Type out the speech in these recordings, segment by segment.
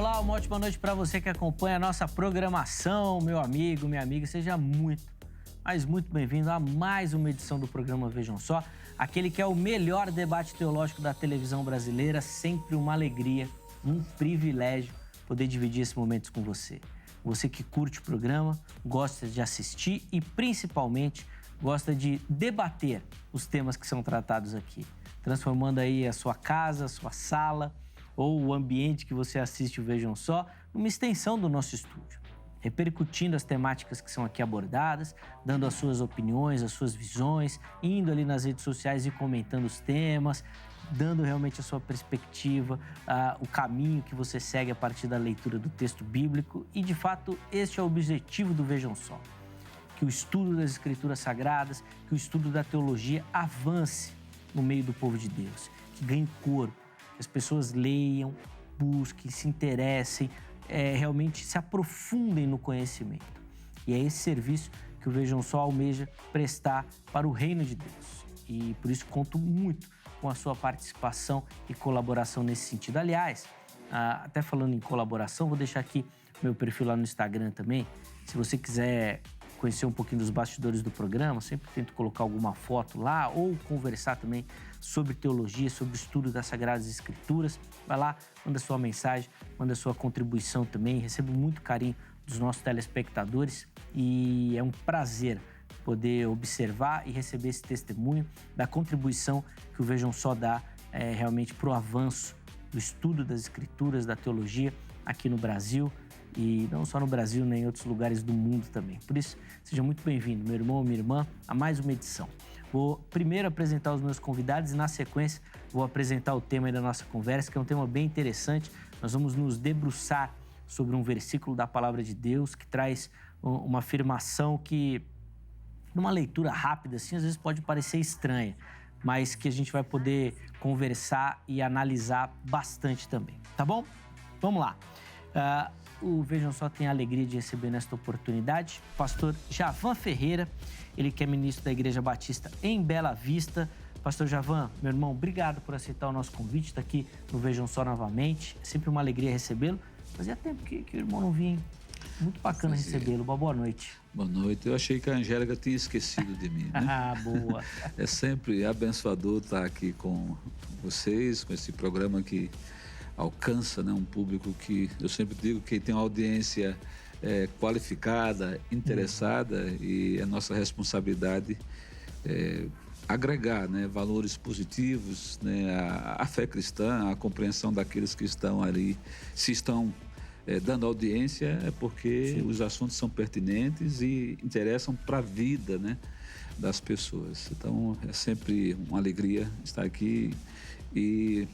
Olá, uma ótima noite para você que acompanha a nossa programação, meu amigo, minha amiga. Seja muito, mas muito bem-vindo a mais uma edição do programa Vejam Só, aquele que é o melhor debate teológico da televisão brasileira. Sempre uma alegria, um privilégio poder dividir esses momentos com você. Você que curte o programa, gosta de assistir e, principalmente, gosta de debater os temas que são tratados aqui, transformando aí a sua casa, a sua sala ou o ambiente que você assiste o Vejam Só numa extensão do nosso estúdio, repercutindo as temáticas que são aqui abordadas, dando as suas opiniões, as suas visões, indo ali nas redes sociais e comentando os temas, dando realmente a sua perspectiva, o caminho que você segue a partir da leitura do texto bíblico. E, de fato, este é o objetivo do Vejam Só, que o estudo das Escrituras Sagradas, que o estudo da teologia avance no meio do povo de Deus, que ganhe corpo, que as pessoas leiam, busquem, se interessem, realmente se aprofundem no conhecimento. E é esse serviço que o Vejam Só almeja prestar para o reino de Deus. E por isso conto muito com a sua participação e colaboração nesse sentido. Aliás, até falando em colaboração, vou deixar aqui meu perfil lá no Instagram também. Se você quiser conhecer um pouquinho dos bastidores do programa, sempre tento colocar alguma foto lá ou conversar também sobre teologia, sobre o estudo das Sagradas Escrituras. Vai lá, manda sua mensagem, manda sua contribuição também. Recebo muito carinho dos nossos telespectadores e é um prazer poder observar e receber esse testemunho da contribuição que o Vejam Só dá realmente para o avanço do estudo das Escrituras, da teologia aqui no Brasil, e não só no Brasil, nem em outros lugares do mundo também. Por isso, seja muito bem-vindo, meu irmão ou minha irmã, a mais uma edição. Vou primeiro apresentar os meus convidados e, na sequência, vou apresentar o tema da nossa conversa, que é um tema bem interessante. Nós vamos nos debruçar sobre um versículo da Palavra de Deus que traz uma afirmação que, numa leitura rápida, assim, às vezes pode parecer estranha, mas que a gente vai poder conversar e analisar bastante também, tá bom? Vamos lá. O Vejam Só tem a alegria de receber nesta oportunidade o pastor Javan Ferreira, ele que é ministro da Igreja Batista em Bela Vista. Pastor Javan, meu irmão, obrigado por aceitar o nosso convite, está aqui no Vejam Só novamente. É sempre uma alegria recebê-lo. Fazia tempo que o irmão não vinha, hein? Muito bacana recebê-lo. Boa noite. Boa noite. Eu achei que a Angélica tinha esquecido de mim, né? Boa. É sempre abençoador estar aqui com vocês, com esse programa que alcança, né, um público que eu sempre digo que tem uma audiência qualificada, interessada, e é nossa responsabilidade agregar, né, valores positivos, né, a fé cristã, a compreensão daqueles que estão ali, se estão dando audiência, é porque Sim. Os assuntos são pertinentes e interessam para a vida, né, das pessoas. Então, é sempre uma alegria estar aqui e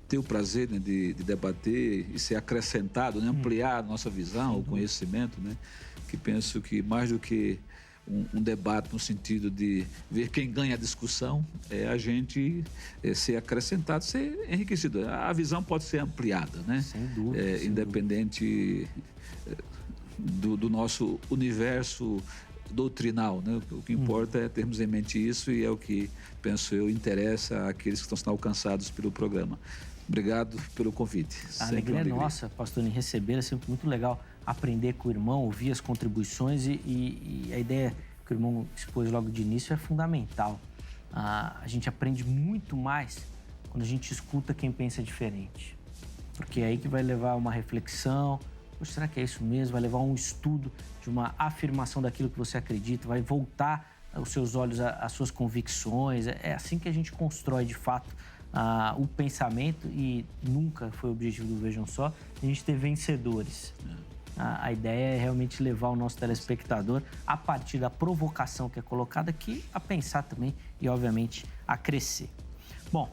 ter o prazer, né, de debater e ser acrescentado, né, ampliar a nossa visão, o conhecimento, né, que penso que mais do que um debate no sentido de ver quem ganha a discussão, é a gente ser acrescentado, ser enriquecido. A visão pode ser ampliada, né? Sem dúvida. Independente do nosso universo doutrinal, né? O que importa é termos em mente isso, e é o que, penso eu, interessa àqueles que estão sendo alcançados pelo programa. Obrigado pelo convite. A alegria é nossa, pastor, em receber. É sempre muito legal aprender com o irmão, ouvir as contribuições, e a ideia que o irmão expôs logo de início é fundamental. A gente aprende muito mais quando a gente escuta quem pensa diferente, porque é aí que vai levar uma reflexão. Poxa, será que é isso mesmo? Vai levar um estudo de uma afirmação daquilo que você acredita, vai voltar os seus olhos às suas convicções. É assim que a gente constrói, de fato, o pensamento, e nunca foi o objetivo do Vejam Só a gente ter vencedores. A ideia é realmente levar o nosso telespectador, a partir da provocação que é colocada aqui, a pensar também e, obviamente, a crescer. Bom,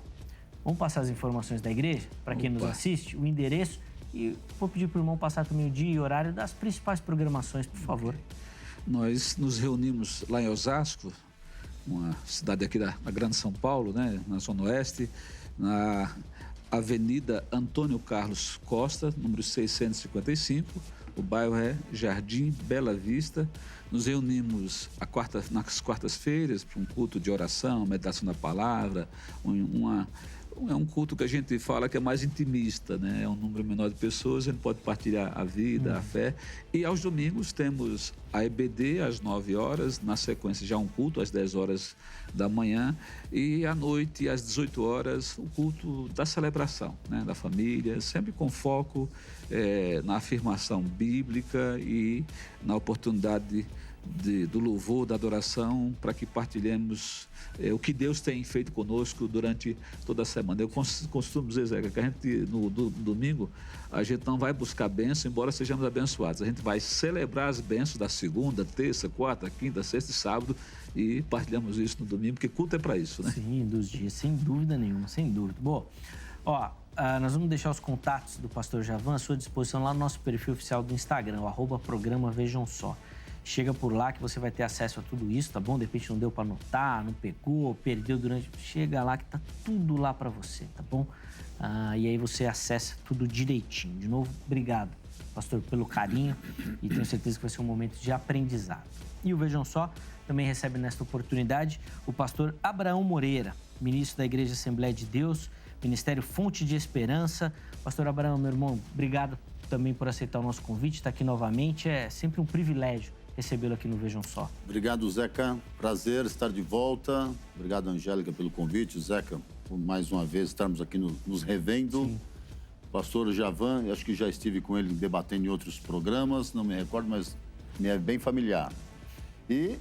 vamos passar as informações da igreja, para quem nos assiste, o endereço, e vou pedir para o irmão passar também o dia e horário das principais programações, por favor. Nós nos reunimos lá em Osasco, uma cidade aqui da Grande São Paulo, né, na Zona Oeste, na Avenida Antônio Carlos Costa, número 655. O bairro é Jardim Bela Vista. Nos reunimos nas quartas-feiras para um culto de oração, meditação da palavra, é um culto que a gente fala que é mais intimista, né? É um número menor de pessoas, a gente pode partilhar a vida, a fé. E aos domingos temos a EBD às 9 horas, na sequência já um culto às 10 horas da manhã e à noite às 18 horas o culto da celebração, né? Da família, sempre com foco na afirmação bíblica e na oportunidade do louvor, da adoração, para que partilhemos o que Deus tem feito conosco durante toda a semana. Eu costumo dizer, Zeca, que a gente, no domingo, a gente não vai buscar bênção, embora sejamos abençoados. A gente vai celebrar as bênçãos da segunda, terça, quarta, quinta, sexta e sábado e partilhamos isso no domingo, porque culto é para isso, né? Sim, dos dias, sem dúvida nenhuma, sem dúvida. Bom, nós vamos deixar os contatos do Pastor Javan à sua disposição lá no nosso perfil oficial do Instagram, o @programa Vejam Só. Chega por lá que você vai ter acesso a tudo isso, tá bom? De repente não deu para anotar, não pegou, perdeu durante... Chega lá que tá tudo lá para você, tá bom? E aí você acessa tudo direitinho. De novo, obrigado, pastor, pelo carinho e tenho certeza que vai ser um momento de aprendizado. E o Vejam Só também recebe nesta oportunidade o pastor Abraão Moreira, ministro da Igreja Assembleia de Deus, Ministério Fonte de Esperança. Pastor Abraão, meu irmão, obrigado também por aceitar o nosso convite, estar aqui novamente. É sempre um privilégio recebê-lo aqui no Vejam Só. Obrigado, Zeca. Prazer estar de volta. Obrigado, Angélica, pelo convite. Zeca, por mais uma vez estarmos aqui nos revendo. Sim. Pastor Javan, acho que já estive com ele debatendo em outros programas, não me recordo, mas me é bem familiar. E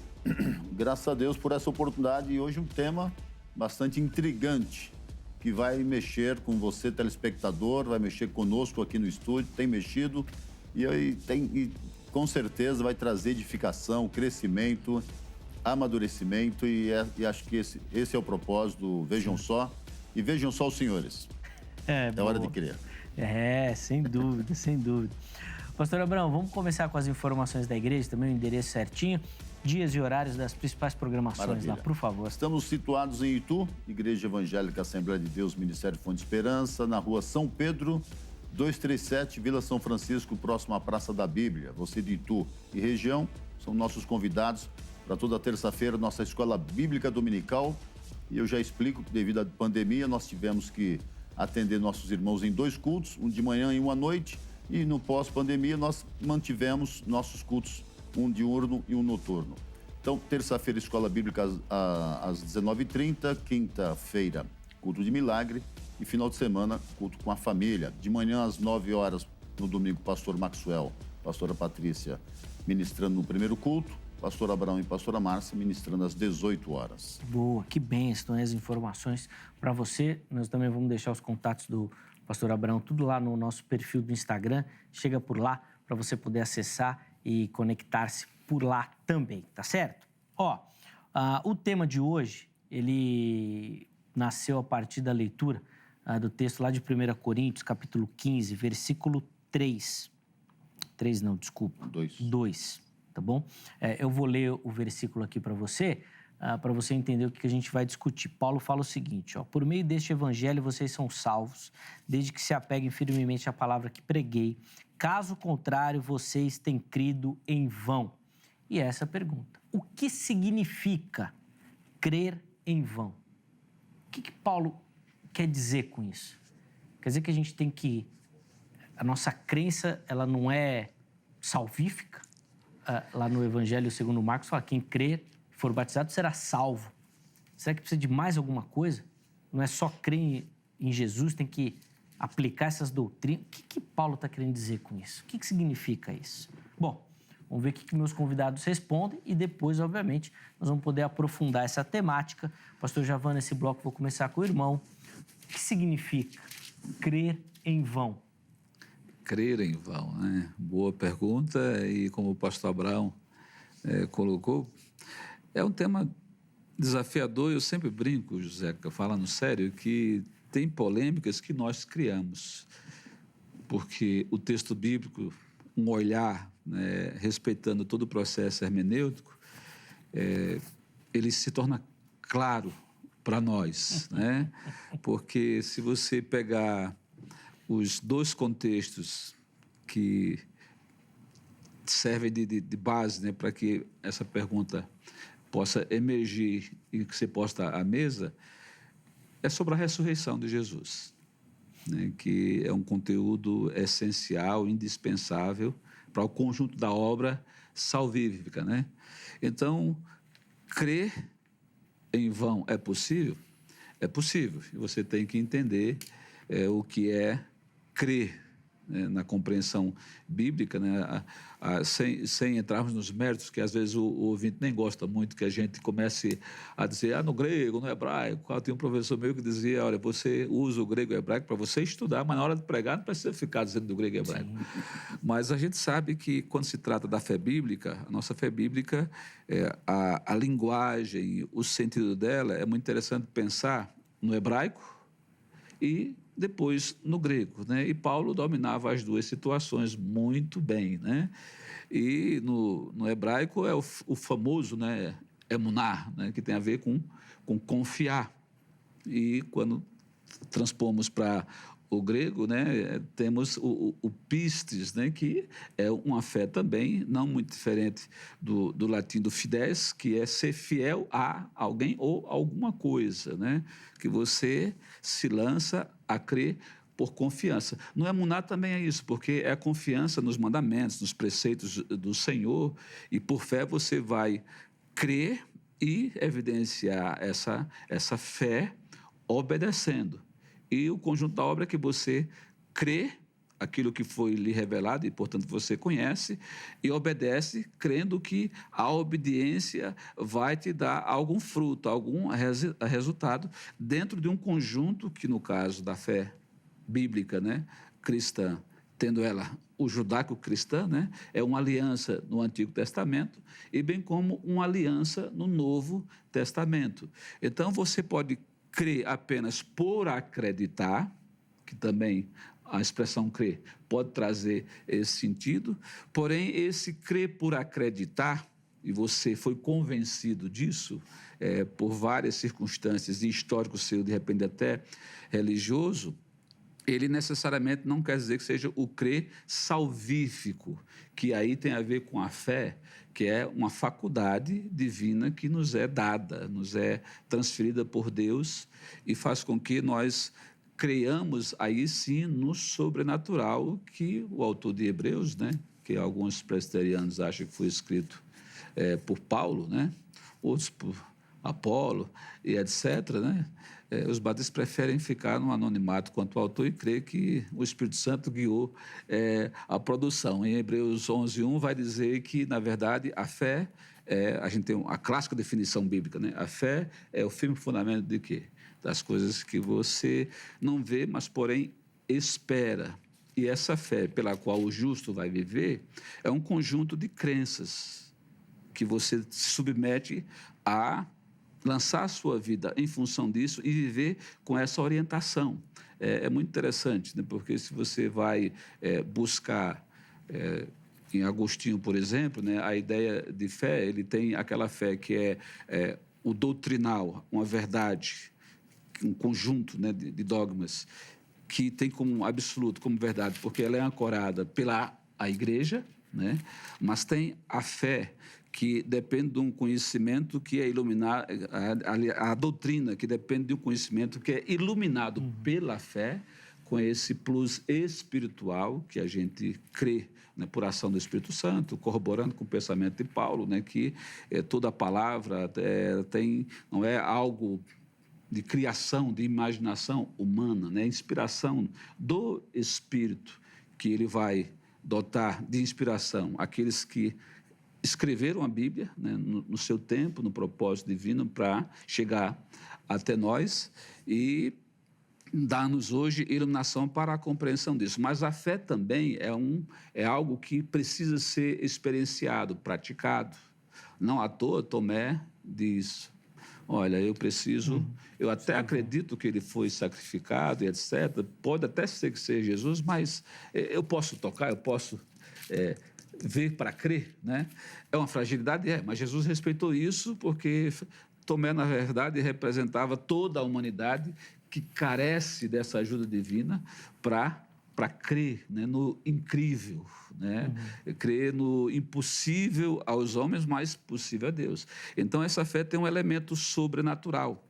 graças a Deus por essa oportunidade e hoje um tema bastante intrigante, que vai mexer com você, telespectador, vai mexer conosco aqui no estúdio, tem mexido e com certeza vai trazer edificação, crescimento, amadurecimento e acho que esse é o propósito do Vejam Só. E vejam só os senhores. É hora de crer. Sem dúvida, sem dúvida. Pastor Abraão, vamos começar com as informações da igreja, também o endereço certinho, dias e horários das principais programações. Maravilha. Lá, por favor. Estamos situados em Itu, Igreja Evangélica Assembleia de Deus, Ministério Fonte de Esperança, na rua São Pedro, 237, Vila São Francisco, próximo à Praça da Bíblia. Você de Itu e região são nossos convidados para toda terça-feira, nossa escola bíblica dominical. E eu já explico que devido à pandemia nós tivemos que atender nossos irmãos em 2 cultos, um de manhã e um à noite. E no pós-pandemia nós mantivemos nossos cultos, um diurno e um noturno. Então, terça-feira, escola bíblica às 19h30, quinta-feira, culto de milagre. E final de semana, culto com a família. De manhã às 9 horas, no domingo, pastor Maxwell, pastora Patrícia, ministrando no primeiro culto. Pastor Abraão e pastora Márcia, ministrando às 18 horas. Boa, que bênção as informações para você. Nós também vamos deixar os contatos do pastor Abraão, tudo lá no nosso perfil do Instagram. Chega por lá para você poder acessar e conectar-se por lá também, tá certo? O tema de hoje, ele nasceu a partir da leitura do texto lá de 1 Coríntios, capítulo 15, versículo 3. 3 não, desculpa. 2, tá bom? Eu vou ler o versículo aqui para você entender o que a gente vai discutir. Paulo fala o seguinte, por meio deste evangelho vocês são salvos, desde que se apeguem firmemente à palavra que preguei. Caso contrário, vocês têm crido em vão. E essa é a pergunta. O que significa crer em vão? O que Paulo quer dizer com isso? Quer dizer que a gente tem que... A nossa crença, ela não é salvífica? Lá no Evangelho segundo Marcos, fala quem crer, for batizado, será salvo. Será que precisa de mais alguma coisa? Não é só crer em Jesus, tem que aplicar essas doutrinas. O que Paulo está querendo dizer com isso? O que significa isso? Bom, vamos ver o que meus convidados respondem e depois, obviamente, nós vamos poder aprofundar essa temática. Pastor Javan, nesse bloco, vou começar com o irmão. O que significa crer em vão? Crer em vão, né? Boa pergunta e como o pastor Abraão colocou, é um tema desafiador. Eu sempre brinco, José, falando sério, que tem polêmicas que nós criamos, porque o texto bíblico, um olhar, né, respeitando todo o processo hermenêutico, ele se torna claro para nós, né? Porque se você pegar os 2 contextos que servem de base, né, para que essa pergunta possa emergir e que você posta à mesa, é sobre a ressurreição de Jesus, né, que é um conteúdo essencial, indispensável para o conjunto da obra salvífica, né? Então, crer em vão é possível? É possível. E você tem que entender o que é crer, né, na compreensão bíblica, né, sem entrarmos nos méritos, que às vezes o ouvinte nem gosta muito que a gente comece a dizer, no grego, no hebraico. Tem um professor meu que dizia, olha, você usa o grego e o hebraico para você estudar, mas na hora de pregar não precisa ficar dizendo do grego e hebraico. Sim. Mas a gente sabe que quando se trata da fé bíblica, a nossa fé bíblica, a linguagem, o sentido dela, é muito interessante pensar no hebraico e depois no grego, né? E Paulo dominava as duas situações muito bem, né? E no hebraico é o famoso, né, emuná, né, que tem a ver com confiar. E quando transpomos para o grego, né, temos o pistis, né, que é uma fé também não muito diferente do latim do fides, que é ser fiel a alguém ou alguma coisa, né, que você se lança a crer por confiança. No emuná também é isso, porque é a confiança nos mandamentos, nos preceitos do Senhor, e por fé você vai crer e evidenciar essa fé obedecendo. E o conjunto da obra é que você crê aquilo que foi lhe revelado e, portanto, você conhece e obedece, crendo que a obediência vai te dar algum fruto, algum resultado dentro de um conjunto que, no caso da fé bíblica, né, cristã, tendo ela o judaico-cristã, né, é uma aliança no Antigo Testamento e bem como uma aliança no Novo Testamento. Então, você pode crer apenas por acreditar, que também a expressão crer pode trazer esse sentido, porém, esse crer por acreditar, e você foi convencido disso por várias circunstâncias e histórico seu, de repente até religioso, ele necessariamente não quer dizer que seja o crer salvífico, que aí tem a ver com a fé, que é uma faculdade divina que nos é dada, nos é transferida por Deus e faz com que nós creiamos aí sim no sobrenatural, que o autor de Hebreus, né, que alguns presbiterianos acham que foi escrito por Paulo, né, outros por Apolo e etc., né? Os batistas preferem ficar no anonimato quanto ao autor e crer que o Espírito Santo guiou a produção. Em Hebreus 11:1 vai dizer que, na verdade, a fé, a gente tem a clássica definição bíblica, né? A fé é o firme fundamento de quê? Das coisas que você não vê, mas, porém, espera. E essa fé pela qual o justo vai viver é um conjunto de crenças que você se submete a lançar a sua vida em função disso e viver com essa orientação. É muito interessante, né? Porque se você vai buscar em Agostinho, por exemplo, né, a ideia de fé, ele tem aquela fé que é o doutrinal, uma verdade, um conjunto, né, de dogmas, que tem como absoluto, como verdade, porque ela é ancorada pela igreja, né, mas tem a fé, que depende de um conhecimento que é iluminado, a doutrina que depende de um conhecimento que é iluminado pela fé, com esse plus espiritual que a gente crê, né, por ação do Espírito Santo, corroborando com o pensamento de Paulo, né, que toda a palavra não é algo de criação, de imaginação humana, né, inspiração do Espírito, que ele vai dotar de inspiração aqueles que escreveram a Bíblia, né, no seu tempo, no propósito divino, para chegar até nós e dar-nos hoje iluminação para a compreensão disso. Mas a fé também é algo que precisa ser experienciado, praticado. Não à toa, Tomé diz, olha, eu até acredito que ele foi sacrificado e etc. Pode até ser que seja Jesus, mas eu posso tocar, eu posso ver para crer, né? É uma fragilidade, mas Jesus respeitou isso porque Tomé, na verdade, representava toda a humanidade que carece dessa ajuda divina para crer, né, no incrível, né? Crer no impossível aos homens, mas possível a Deus. Então, essa fé tem um elemento sobrenatural,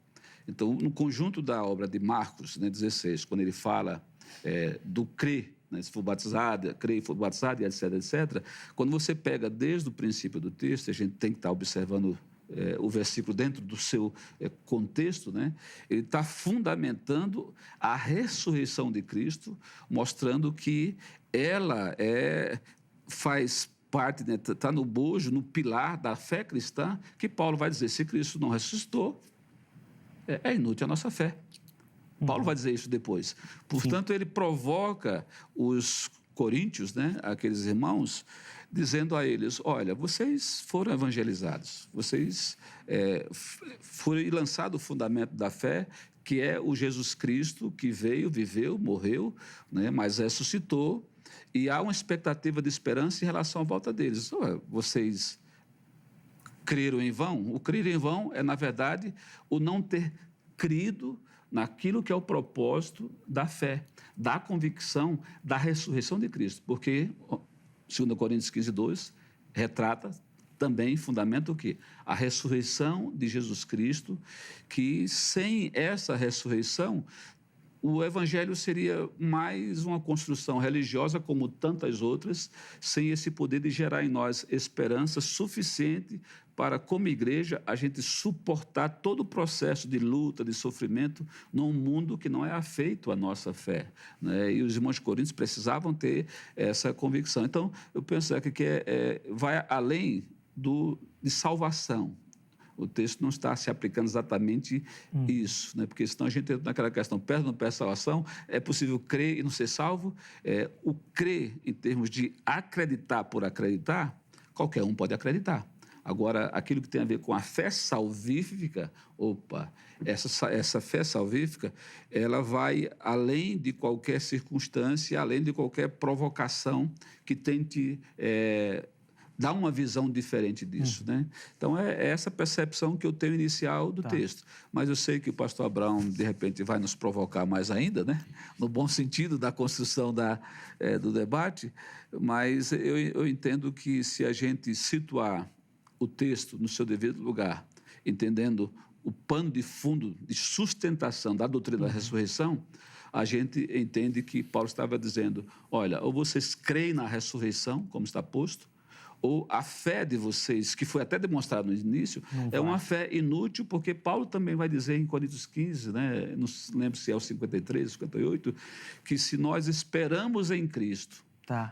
Então, no conjunto da obra de Marcos, né, 16, quando ele fala do crer, né, se for batizado, crer e for batizado, etc., etc., quando você pega desde o princípio do texto, a gente tem que estar observando o versículo dentro do seu contexto, né? Ele está fundamentando a ressurreição de Cristo, mostrando que ela faz parte, né, está no bojo, no pilar da fé cristã, que Paulo vai dizer, se Cristo não ressuscitou, é inútil a nossa fé. Paulo vai dizer isso depois. Portanto, Sim. Ele provoca os coríntios, né, aqueles irmãos, dizendo a eles, olha, vocês foram evangelizados, vocês foram lançado o fundamento da fé, que é o Jesus Cristo que veio, viveu, morreu, né, mas ressuscitou, e há uma expectativa de esperança em relação à volta deles. Vocês creram em vão? O crer em vão é, na verdade, o não ter crido naquilo que é o propósito da fé, da convicção da ressurreição de Cristo, porque 2 Coríntios 15, 2, retrata também, fundamenta o quê? A ressurreição de Jesus Cristo, que sem essa ressurreição, o evangelho seria mais uma construção religiosa, como tantas outras, sem esse poder de gerar em nós esperança suficiente para, como igreja, a gente suportar todo o processo de luta, de sofrimento, num mundo que não é afeito à nossa fé, né? E os irmãos coríntios precisavam ter essa convicção. Então, eu penso que vai além de salvação. O texto não está se aplicando exatamente isso, né? Porque senão a gente entra naquela questão, perde ou não perde salvação, é possível crer e não ser salvo? O crer, em termos de acreditar por acreditar, qualquer um pode acreditar. Agora, aquilo que tem a ver com a fé salvífica, essa fé salvífica, ela vai além de qualquer circunstância, além de qualquer provocação que tente dar uma visão diferente disso, né? Então, é essa percepção que eu tenho inicial do texto. Mas eu sei que o pastor Abraão, de repente, vai nos provocar mais ainda, né? No bom sentido da construção do debate, mas eu entendo que se a gente situar o texto no seu devido lugar, entendendo o pano de fundo de sustentação da doutrina da ressurreição, a gente entende que Paulo estava dizendo, olha, ou vocês creem na ressurreição, como está posto, ou a fé de vocês, que foi até demonstrado no início, uma fé inútil, porque Paulo também vai dizer em Coríntios 15, né, não lembro se é o 53, 58, que se nós esperamos em Cristo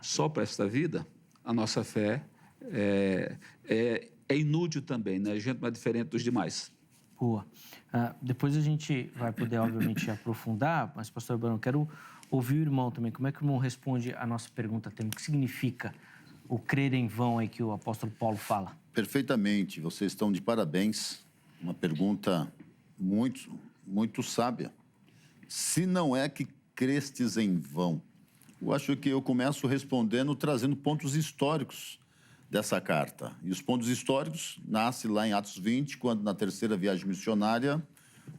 só para esta vida, a nossa fé é inútil também, né? A gente não é diferente dos demais. Boa. Depois a gente vai poder, obviamente, aprofundar, mas, pastor Abraão, eu quero ouvir o irmão também. Como é que o irmão responde a nossa pergunta? O que significa o crer em vão aí que o apóstolo Paulo fala? Perfeitamente. Vocês estão de parabéns. Uma pergunta muito, muito sábia. Se não é que crestes em vão? Eu acho que eu começo respondendo, trazendo pontos históricos dessa carta. E os pontos históricos nascem lá em Atos 20, quando na terceira viagem missionária,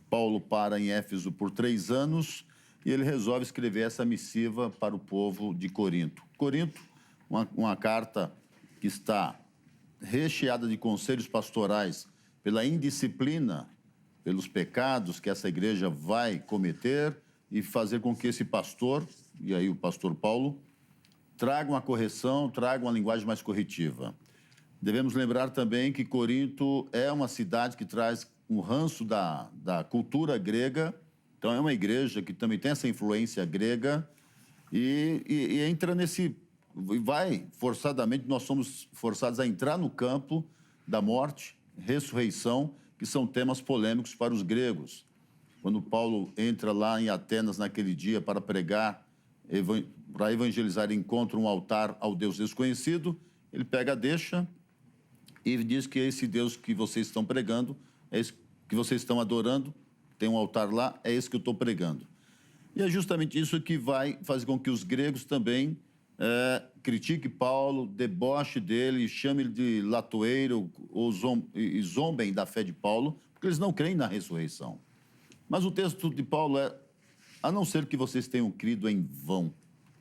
Paulo para em Éfeso por 3 anos e ele resolve escrever essa missiva para o povo de Corinto. Corinto, uma carta que está recheada de conselhos pastorais pela indisciplina, pelos pecados que essa igreja vai cometer e fazer com que esse pastor, e aí o pastor Paulo, traga uma correção, traga uma linguagem mais corretiva. Devemos lembrar também que Corinto é uma cidade que traz um ranço da cultura grega, então é uma igreja que também tem essa influência grega e entra nesse... vai, forçadamente, nós somos forçados a entrar no campo da morte, ressurreição, que são temas polêmicos para os gregos. Quando Paulo entra lá em Atenas naquele dia para pregar, para evangelizar, encontra um altar ao Deus desconhecido, ele pega a deixa e diz que esse Deus que vocês estão pregando, é esse que vocês estão adorando, tem um altar lá, é esse que eu estou pregando. E é justamente isso que vai fazer com que os gregos também critiquem Paulo, deboche dele, chame ele de latoeiro e zombem da fé de Paulo, porque eles não creem na ressurreição. Mas o texto de Paulo é: a não ser que vocês tenham crido em vão.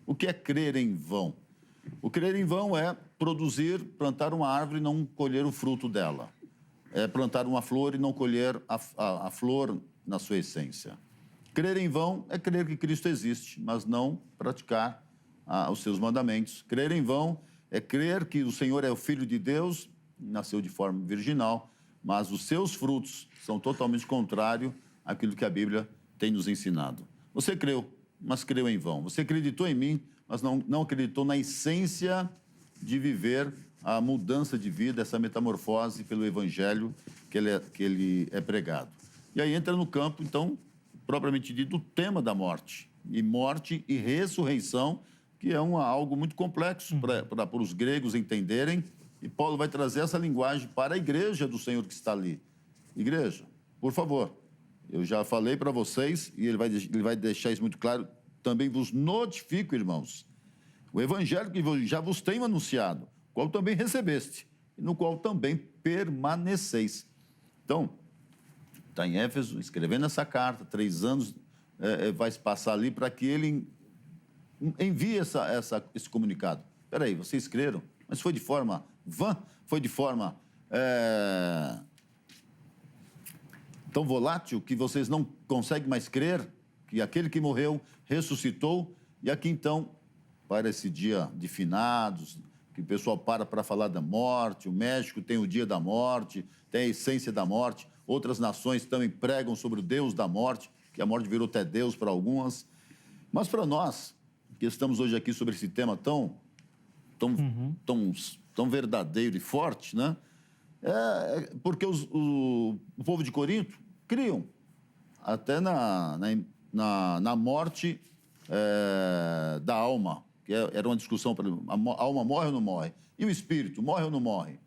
O que é crer em vão? O crer em vão é produzir, plantar uma árvore e não colher o fruto dela. é plantar uma flor e não colher a flor na sua essência. Crer em vão é crer que Cristo existe, mas não praticar os seus mandamentos. Crer em vão é crer que o Senhor é o Filho de Deus, nasceu de forma virginal, mas os seus frutos são totalmente contrários àquilo que a Bíblia tem nos ensinado. Você creu, mas creu em vão. Você acreditou em mim, mas não acreditou na essência de viver a mudança de vida, essa metamorfose pelo Evangelho que ele é pregado. E aí entra no campo, então, propriamente dito, o tema da morte. E morte e ressurreição, que é algo muito complexo para os gregos entenderem. E Paulo vai trazer essa linguagem para a igreja do Senhor que está ali. Igreja, por favor, eu já falei para vocês, e ele vai deixar isso muito claro, também vos notifico, irmãos, o evangelho que já vos tenho anunciado, qual também recebeste, e no qual também permaneceis. Então, está em Éfeso, escrevendo essa carta, 3 anos vai se passar ali para que ele envie esse comunicado. Espera aí, vocês creram? Mas foi de forma vã? Foi de forma tão volátil que vocês não conseguem mais crer que aquele que morreu ressuscitou? E aqui, então, para esse dia de finados, que o pessoal para falar da morte, o México tem o dia da morte, tem a essência da morte, outras nações também pregam sobre o Deus da morte, que a morte virou até Deus para algumas. Mas para nós, que estamos hoje aqui sobre esse tema tão verdadeiro e forte, né? Porque o povo de Corinto criam até na morte da alma, que era uma discussão para a alma morre ou não morre, e o espírito morre ou não morre.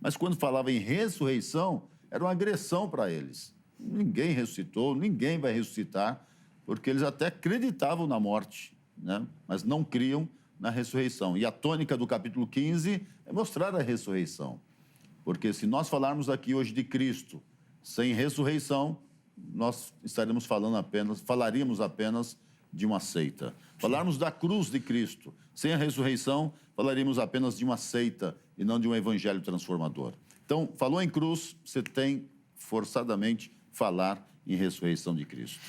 Mas quando falava em ressurreição, era uma agressão para eles. Ninguém ressuscitou, ninguém vai ressuscitar, porque eles até acreditavam na morte, né? Mas não criam na ressurreição. E a tônica do capítulo 15 é mostrar a ressurreição. Porque se nós falarmos aqui hoje de Cristo sem ressurreição, nós falaríamos apenas de uma seita. Falarmos da cruz de Cristo sem a ressurreição, falaríamos apenas de uma seita e não de um evangelho transformador. Então, falou em cruz, você tem forçadamente falar em ressurreição de Cristo.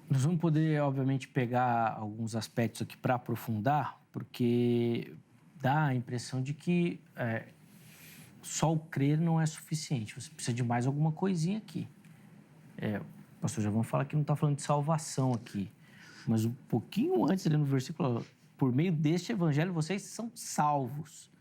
Nós vamos poder, obviamente, pegar alguns aspectos aqui para aprofundar, porque dá a impressão de que só o crer não é suficiente. Você precisa de mais alguma coisinha aqui. O pastor Javão fala que não está falando de salvação aqui, mas um pouquinho antes, ali no versículo, por meio deste evangelho, vocês são salvos.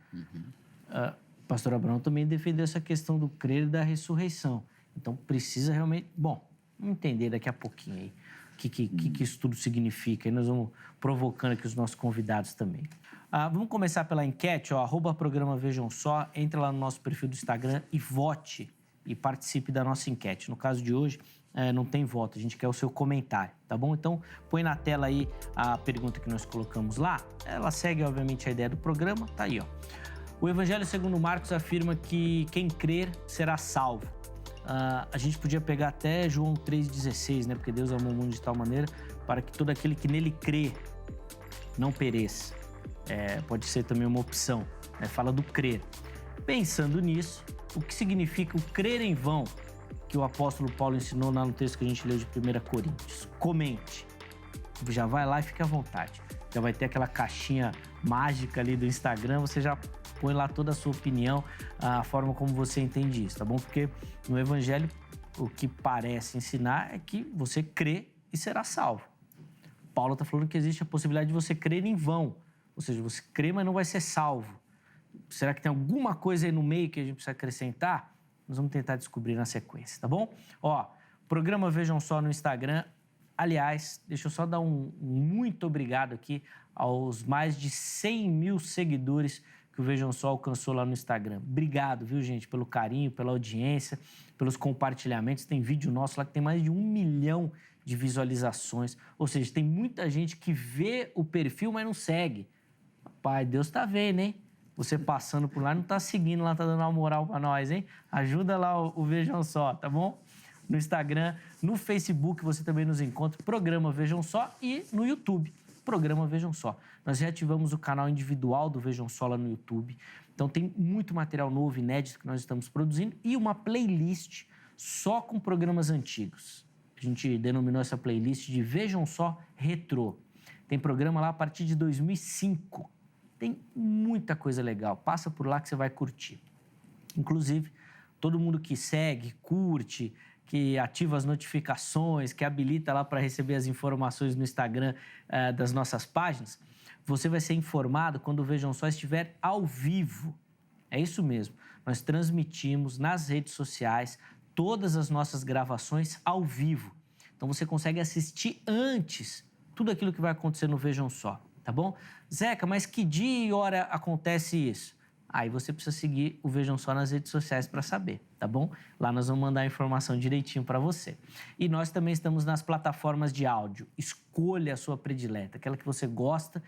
O pastor Abraão também defendeu essa questão do crer e da ressurreição. Então, precisa realmente... Bom, vamos entender daqui a pouquinho aí o que isso tudo significa. E nós vamos provocando aqui os nossos convidados também. Vamos começar pela enquete, @programa Vejam Só. Entra lá no nosso perfil do Instagram e vote e participe da nossa enquete. No caso de hoje, não tem voto, a gente quer o seu comentário, tá bom? Então, põe na tela aí a pergunta que nós colocamos lá. Ela segue, obviamente, a ideia do programa, tá aí, ó. O Evangelho segundo Marcos afirma que quem crer será salvo. A gente podia pegar até João 3,16, né? Porque Deus amou o mundo de tal maneira para que todo aquele que nele crê não pereça. Pode ser também uma opção, né? Fala do crer. Pensando nisso, o que significa o crer em vão que o apóstolo Paulo ensinou lá no texto que a gente leu de 1 Coríntios? Comente. Já vai lá e fique à vontade. Já vai ter aquela caixinha mágica ali do Instagram, você já põe lá toda a sua opinião, a forma como você entende isso, tá bom? Porque no Evangelho, o que parece ensinar é que você crê e será salvo. Paulo está falando que existe a possibilidade de você crer em vão, ou seja, você crê, mas não vai ser salvo. Será que tem alguma coisa aí no meio que a gente precisa acrescentar? Nós vamos tentar descobrir na sequência, tá bom? Programa Vejam Só no Instagram. Aliás, deixa eu só dar um muito obrigado aqui aos mais de 100 mil seguidores que o Vejam Só alcançou lá no Instagram. Obrigado, viu, gente, pelo carinho, pela audiência, pelos compartilhamentos. Tem vídeo nosso lá que tem mais de 1 milhão de visualizações. Ou seja, tem muita gente que vê o perfil, mas não segue. Pai, Deus tá vendo, hein? Você passando por lá, não tá seguindo lá, tá dando uma moral pra nós, hein? Ajuda lá o Vejam Só, tá bom? No Instagram, no Facebook você também nos encontra, programa Vejam Só, e no YouTube. programa Vejam Só. Nós reativamos o canal individual do Vejam Só lá no YouTube. Então tem muito material novo, inédito que nós estamos produzindo e uma playlist só com programas antigos. A gente denominou essa playlist de Vejam Só Retrô. Tem programa lá a partir de 2005. Tem muita coisa legal. Passa por lá que você vai curtir. Inclusive, todo mundo que segue, curte, que ativa as notificações, que habilita lá para receber as informações no Instagram das nossas páginas, você vai ser informado quando o Vejam Só estiver ao vivo. É isso mesmo. Nós transmitimos nas redes sociais todas as nossas gravações ao vivo. Então, você consegue assistir antes tudo aquilo que vai acontecer no Vejam Só, tá bom? Zeca, mas que dia e hora acontece isso? Aí você precisa seguir o Vejam Só nas redes sociais para saber, tá bom? Lá nós vamos mandar a informação direitinho para você. E nós também estamos nas plataformas de áudio. Escolha a sua predileta, aquela que você gosta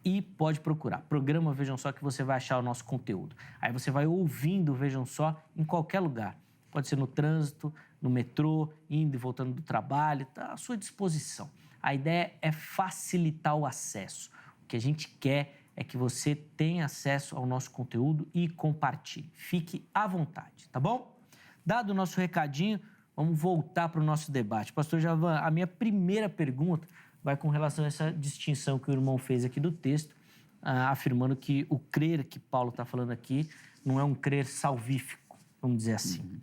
e pode procurar. Programa Vejam Só que você vai achar o nosso conteúdo. Aí você vai ouvindo o Vejam Só em qualquer lugar. Pode ser no trânsito, no metrô, indo e voltando do trabalho, está à sua disposição. A ideia é facilitar o acesso. O que a gente quer é que você tenha acesso ao nosso conteúdo e compartilhe. Fique à vontade, tá bom? Dado o nosso recadinho, vamos voltar para o nosso debate. Pastor Javan, a minha primeira pergunta vai com relação a essa distinção que o irmão fez aqui do texto, afirmando que o crer que Paulo está falando aqui não é um crer salvífico, vamos dizer assim.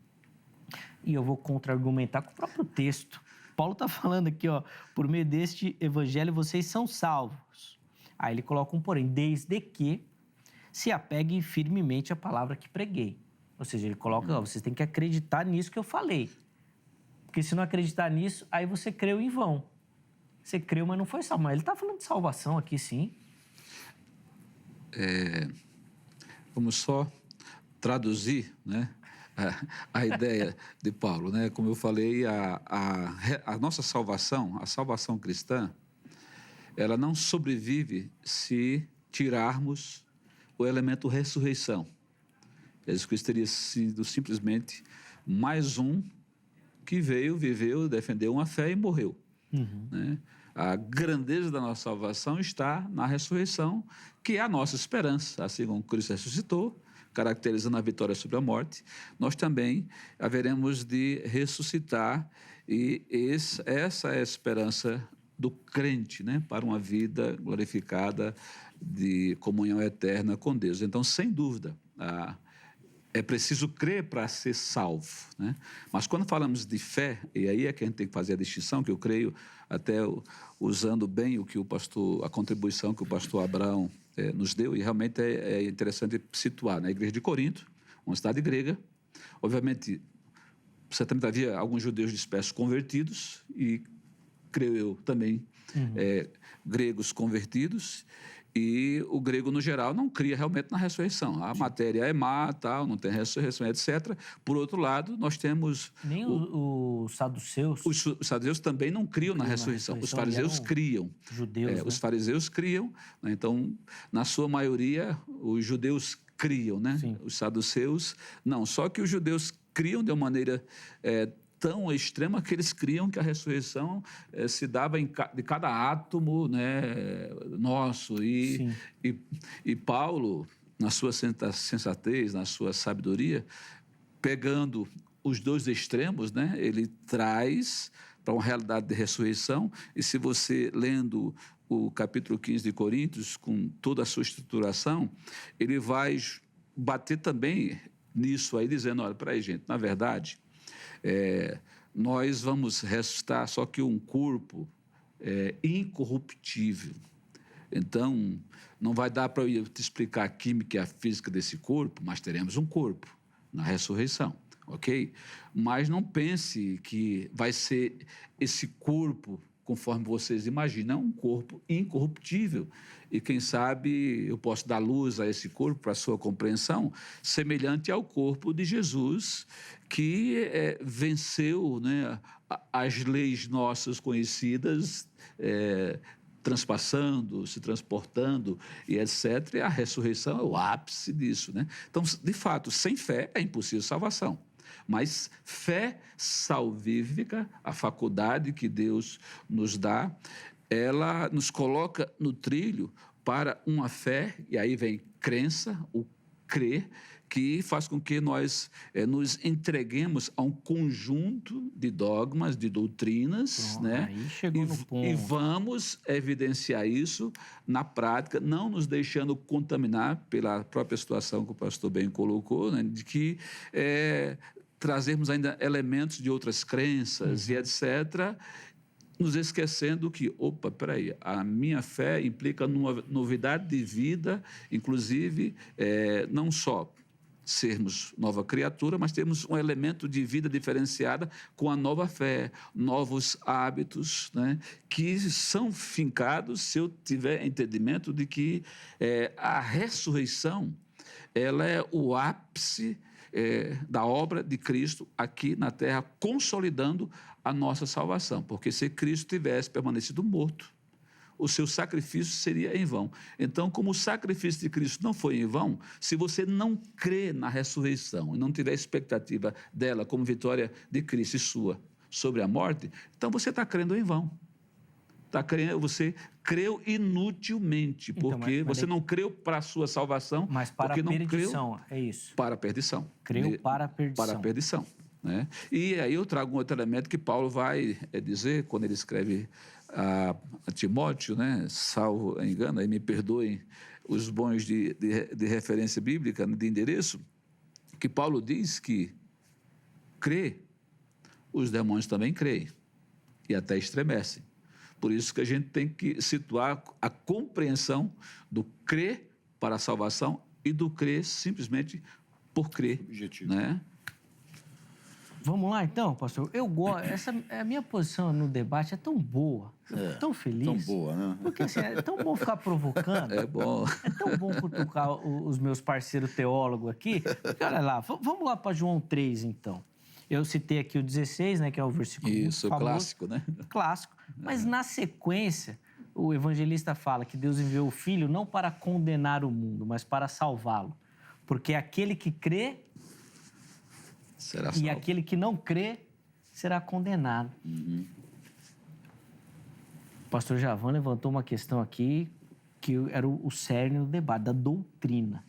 E eu vou contra-argumentar com o próprio texto. Paulo está falando aqui, ó, por meio deste evangelho vocês são salvos. Aí ele coloca um porém, desde que se apeguem firmemente à palavra que preguei. Ou seja, ele coloca, ó, vocês têm que acreditar nisso que eu falei. Porque se não acreditar nisso, aí você creu em vão. Você creu, mas não foi salvo. Mas ele está falando de salvação aqui, sim. Vamos só traduzir, né, a ideia de Paulo, né? Como eu falei, a nossa salvação, a salvação cristã, ela não sobrevive se tirarmos o elemento ressurreição. Jesus Cristo teria sido simplesmente mais um que veio, viveu, defendeu uma fé e morreu. Né? A grandeza da nossa salvação está na ressurreição, que é a nossa esperança. Assim como Cristo ressuscitou, caracterizando a vitória sobre a morte, nós também haveremos de ressuscitar, e essa é a esperança do crente, né, para uma vida glorificada de comunhão eterna com Deus. Então, sem dúvida, é preciso crer para ser salvo, né? Mas quando falamos de fé, e aí é que a gente tem que fazer a distinção, que eu creio, até usando bem a contribuição que o pastor Abraão nos deu, e realmente é interessante situar, na igreja de Corinto, uma cidade grega, obviamente, certamente havia alguns judeus dispersos convertidos, e creio eu também, gregos convertidos, e o grego, no geral, não cria realmente na ressurreição. A matéria é má, tal, não tem ressurreição, etc. Por outro lado, nós temos... Nem os saduceus... Os saduceus também não criam na ressurreição. Os fariseus criam. Judeus, né? Os fariseus criam, né? Então, na sua maioria, os judeus criam, né? Sim. Os saduceus, não. Só que os judeus criam de uma maneira... tão extrema que eles criam que a ressurreição se dava de cada átomo, né, nosso. E Paulo, na sua sensatez, na sua sabedoria, pegando os dois extremos, né, ele traz para uma realidade de ressurreição. E se você, lendo o capítulo 15 de Coríntios, com toda a sua estruturação, ele vai bater também nisso aí, dizendo, olha, peraí, gente, na verdade... nós vamos ressuscitar, só que um corpo incorruptível. Então, não vai dar para eu te explicar a química e a física desse corpo, mas teremos um corpo na ressurreição, ok? Mas não pense que vai ser esse corpo, conforme vocês imaginam, um corpo incorruptível. E quem sabe eu posso dar luz a esse corpo, para a sua compreensão, semelhante ao corpo de Jesus, que venceu, né, as leis nossas conhecidas, transpassando, se transportando e etc. E a ressurreição é o ápice disso, né? Então, de fato, sem fé é impossível salvação. Mas fé salvífica, a faculdade que Deus nos dá, ela nos coloca no trilho para uma fé, e aí vem crença, o crer, que faz com que nós nos entreguemos a um conjunto de dogmas, de doutrinas, Pronto, né? aí chegou no ponto. E vamos evidenciar isso na prática, não nos deixando contaminar pela própria situação que o pastor bem colocou, né? De que trazermos ainda elementos de outras crenças e etc., nos esquecendo que, peraí, a minha fé implica numa novidade de vida, inclusive, não só sermos nova criatura, mas temos um elemento de vida diferenciada com a nova fé, novos hábitos, né, que são fincados se eu tiver entendimento de que a ressurreição ela é o ápice da obra de Cristo aqui na terra, consolidando a nossa salvação, porque se Cristo tivesse permanecido morto, o seu sacrifício seria em vão. Então, como o sacrifício de Cristo não foi em vão, se você não crê na ressurreição e não tiver expectativa dela como vitória de Cristo e sua sobre a morte, então você está crendo em vão. Você creu inutilmente, porque você não creu para a sua salvação, mas para a perdição, é isso. Para a perdição. Creu para a perdição. Para a perdição. Né? E aí eu trago um outro elemento que Paulo vai dizer, quando ele escreve a Timóteo, né? Salvo engano, aí me perdoem os bons de referência bíblica, de endereço, que Paulo diz que crê, os demônios também creem e até estremecem. Por isso que a gente tem que situar a compreensão do crer para a salvação e do crer simplesmente por crer. Objetivo. Né? Vamos lá, então, pastor. Eu gosto. A minha posição no debate é tão boa. Eu fico tão feliz. Tão boa, né? Porque assim, é tão bom ficar provocando. É bom. É tão bom cutucar os meus parceiros teólogos aqui. Porque, olha lá, vamos lá para João 3, então. Eu citei aqui o 16, né, que é o versículo Isso, famoso, clássico, né? Clássico. Mas na sequência, o evangelista fala que Deus enviou o Filho não para condenar o mundo, mas para salvá-lo. Porque aquele que crê será e salvo. aquele que não crê será condenado. O pastor Javan levantou uma questão aqui que era o cerne do debate, da doutrina.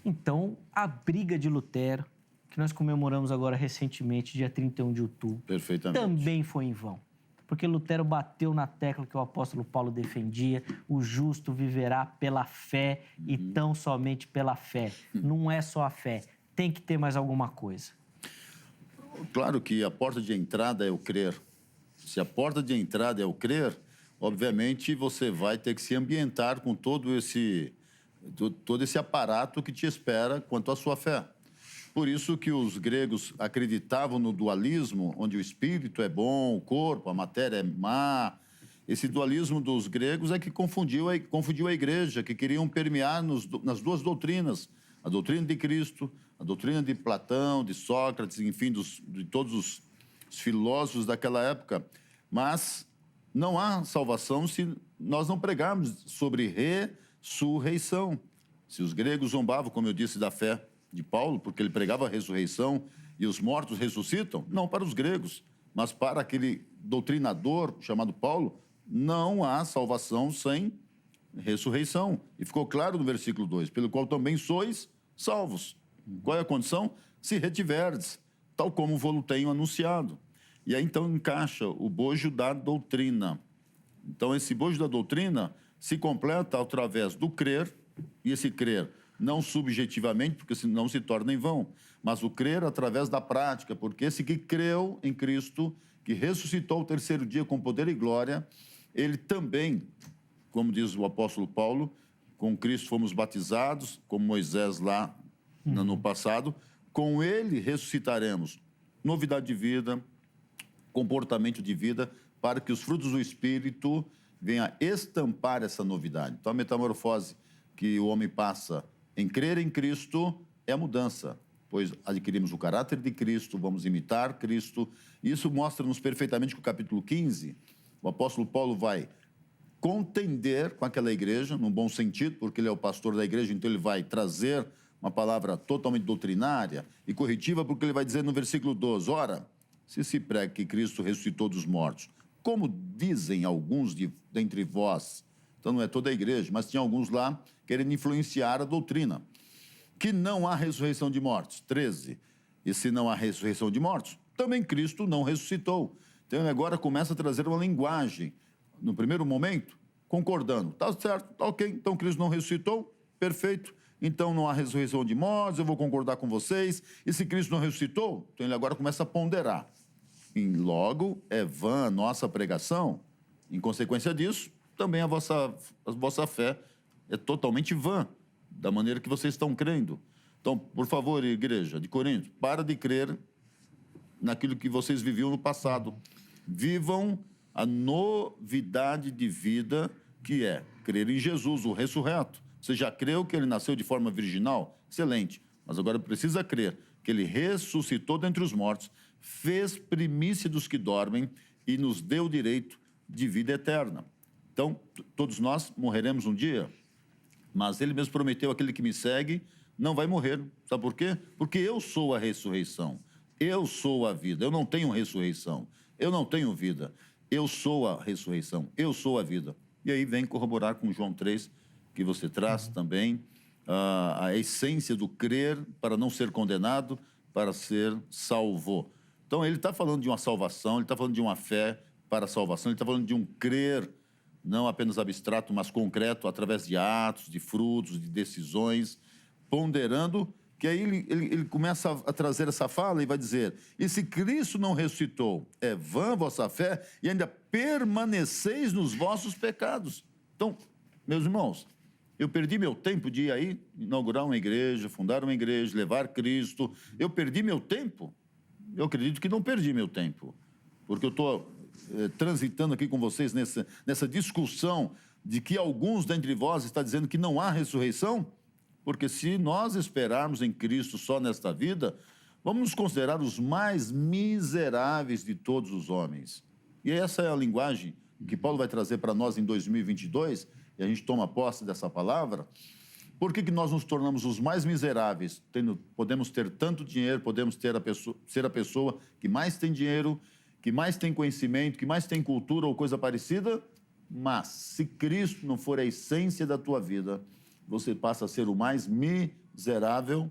Então, a briga de Lutero, que nós comemoramos agora recentemente, dia 31 de outubro, Perfeitamente. também foi em vão. Porque Lutero bateu na tecla que o apóstolo Paulo defendia: o justo viverá pela fé e tão somente pela fé. Não é só a fé, tem que ter mais alguma coisa. Claro que a porta de entrada é o crer. Se a porta de entrada é o crer, obviamente você vai ter que se ambientar com todo esse aparato que te espera quanto à sua fé. Por isso que os gregos acreditavam no dualismo, onde o espírito é bom, o corpo, a matéria é má. Esse dualismo dos gregos é que confundiu a igreja, que queriam permear nas duas doutrinas, a doutrina de Cristo, a doutrina de Platão, de Sócrates, enfim, de todos os filósofos daquela época. Mas não há salvação se nós não pregarmos sobre ressurreição. Se os gregos zombavam, como eu disse, da fé de Paulo, porque ele pregava a ressurreição e os mortos ressuscitam, não para os gregos, mas para aquele doutrinador chamado Paulo, não há salvação sem ressurreição. E ficou claro no versículo 2, pelo qual também sois salvos. Qual é a condição? Se retiverdes, tal como vos tenho anunciado. E aí, então, encaixa o bojo da doutrina. Então, esse bojo da doutrina se completa através do crer, e esse crer não subjetivamente, porque senão se torna em vão, mas o crer através da prática, porque esse que creu em Cristo, que ressuscitou o terceiro dia com poder e glória, ele também, como diz o apóstolo Paulo, com Cristo fomos batizados, como Moisés lá no passado, com ele ressuscitaremos novidade de vida, comportamento de vida, para que os frutos do Espírito venham a estampar essa novidade. Então, a metamorfose que o homem passa em crer em Cristo é a mudança, pois adquirimos o caráter de Cristo, vamos imitar Cristo. Isso mostra-nos perfeitamente que o capítulo 15, o apóstolo Paulo vai contender com aquela igreja, num bom sentido, porque ele é o pastor da igreja, então ele vai trazer uma palavra totalmente doutrinária e corretiva, porque ele vai dizer no versículo 12, ora, se prega que Cristo ressuscitou dos mortos, como dizem alguns dentre vós, então não é toda a igreja, mas tinha alguns lá querendo influenciar a doutrina, que não há ressurreição de mortos. 13. E se não há ressurreição de mortos, também Cristo não ressuscitou. Então ele agora começa a trazer uma linguagem, no primeiro momento, concordando. Tá certo, tá ok, então Cristo não ressuscitou, perfeito. Então não há ressurreição de mortos, eu vou concordar com vocês. E se Cristo não ressuscitou, então ele agora começa a ponderar. E logo é vã a nossa pregação. Em consequência disso, também a vossa fé é totalmente vã, da maneira que vocês estão crendo. Então, por favor, igreja de Corinto, para de crer naquilo que vocês viviam no passado. Vivam a novidade de vida que é crer em Jesus, o ressurreto. Você já creu que ele nasceu de forma virginal? Excelente. Mas agora precisa crer que ele ressuscitou dentre os mortos, fez primícia dos que dormem e nos deu o direito de vida eterna. Então, todos nós morreremos um dia, mas ele mesmo prometeu: aquele que me segue não vai morrer. Sabe por quê? Porque eu sou a ressurreição. Eu sou a vida. Eu não tenho ressurreição. Eu não tenho vida. Eu sou a ressurreição. Eu sou a vida. E aí vem corroborar com João 3, que você traz também, a essência do crer para não ser condenado, para ser salvo. Então, ele está falando de uma salvação, ele está falando de uma fé para a salvação, ele está falando de um crer, não apenas abstrato, mas concreto, através de atos, de frutos, de decisões, ponderando, que aí ele começa a trazer essa fala e vai dizer: e se Cristo não ressuscitou, é vã a vossa fé e ainda permaneceis nos vossos pecados. Então, meus irmãos, eu perdi meu tempo de ir aí, inaugurar uma igreja, fundar uma igreja, levar Cristo. Eu perdi meu tempo? Eu acredito que não perdi meu tempo, porque eu estou transitando aqui com vocês nessa discussão de que alguns dentre vós estão dizendo que não há ressurreição, porque se nós esperarmos em Cristo só nesta vida, vamos nos considerar os mais miseráveis de todos os homens. E essa é a linguagem que Paulo vai trazer para nós em 2022, e a gente toma posse dessa palavra. Por que nós nos tornamos os mais miseráveis? Podemos ter tanto dinheiro, podemos ser a pessoa que mais tem dinheiro, que mais tem conhecimento, que mais tem cultura ou coisa parecida, mas se Cristo não for a essência da tua vida, você passa a ser o mais miserável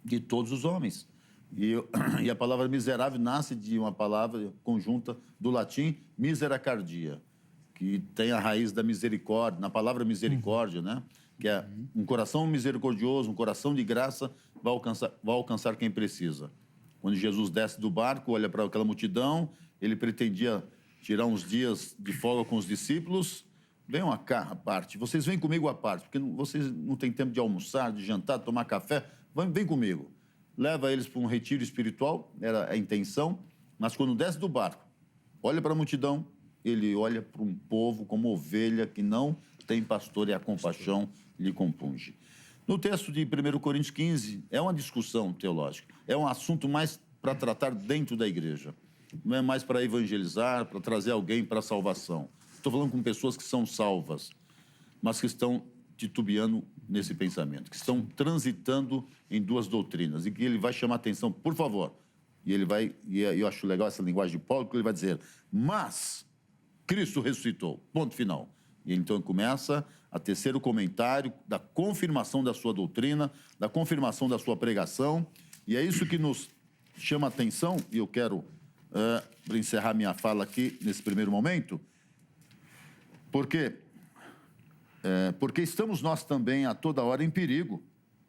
de todos os homens. E a palavra miserável nasce de uma palavra conjunta do latim misericardia, que tem a raiz da misericórdia, na palavra misericórdia, né? Que é um coração misericordioso, um coração de graça, vai alcançar quem precisa. Quando Jesus desce do barco, olha para aquela multidão, ele pretendia tirar uns dias de folga com os discípulos. Venham cá à parte, vocês vêm comigo à parte, porque vocês não têm tempo de almoçar, de jantar, de tomar café, vem comigo. Leva eles para um retiro espiritual, era a intenção, mas quando desce do barco, olha para a multidão, ele olha para um povo como ovelha que não tem pastor e a compaixão lhe compunge. No texto de 1 Coríntios 15, é uma discussão teológica, é um assunto mais para tratar dentro da igreja, não é mais para evangelizar, para trazer alguém para a salvação. Estou falando com pessoas que são salvas, mas que estão titubeando nesse pensamento, que estão transitando em duas doutrinas, e que ele vai chamar a atenção, por favor, e eu acho legal essa linguagem de Paulo, porque ele vai dizer: mas Cristo ressuscitou, ponto final. E então começa a tecer o comentário da confirmação da sua doutrina, da confirmação da sua pregação, e é isso que nos chama a atenção, e eu quero, para encerrar minha fala aqui, nesse primeiro momento, porque estamos nós também a toda hora em perigo.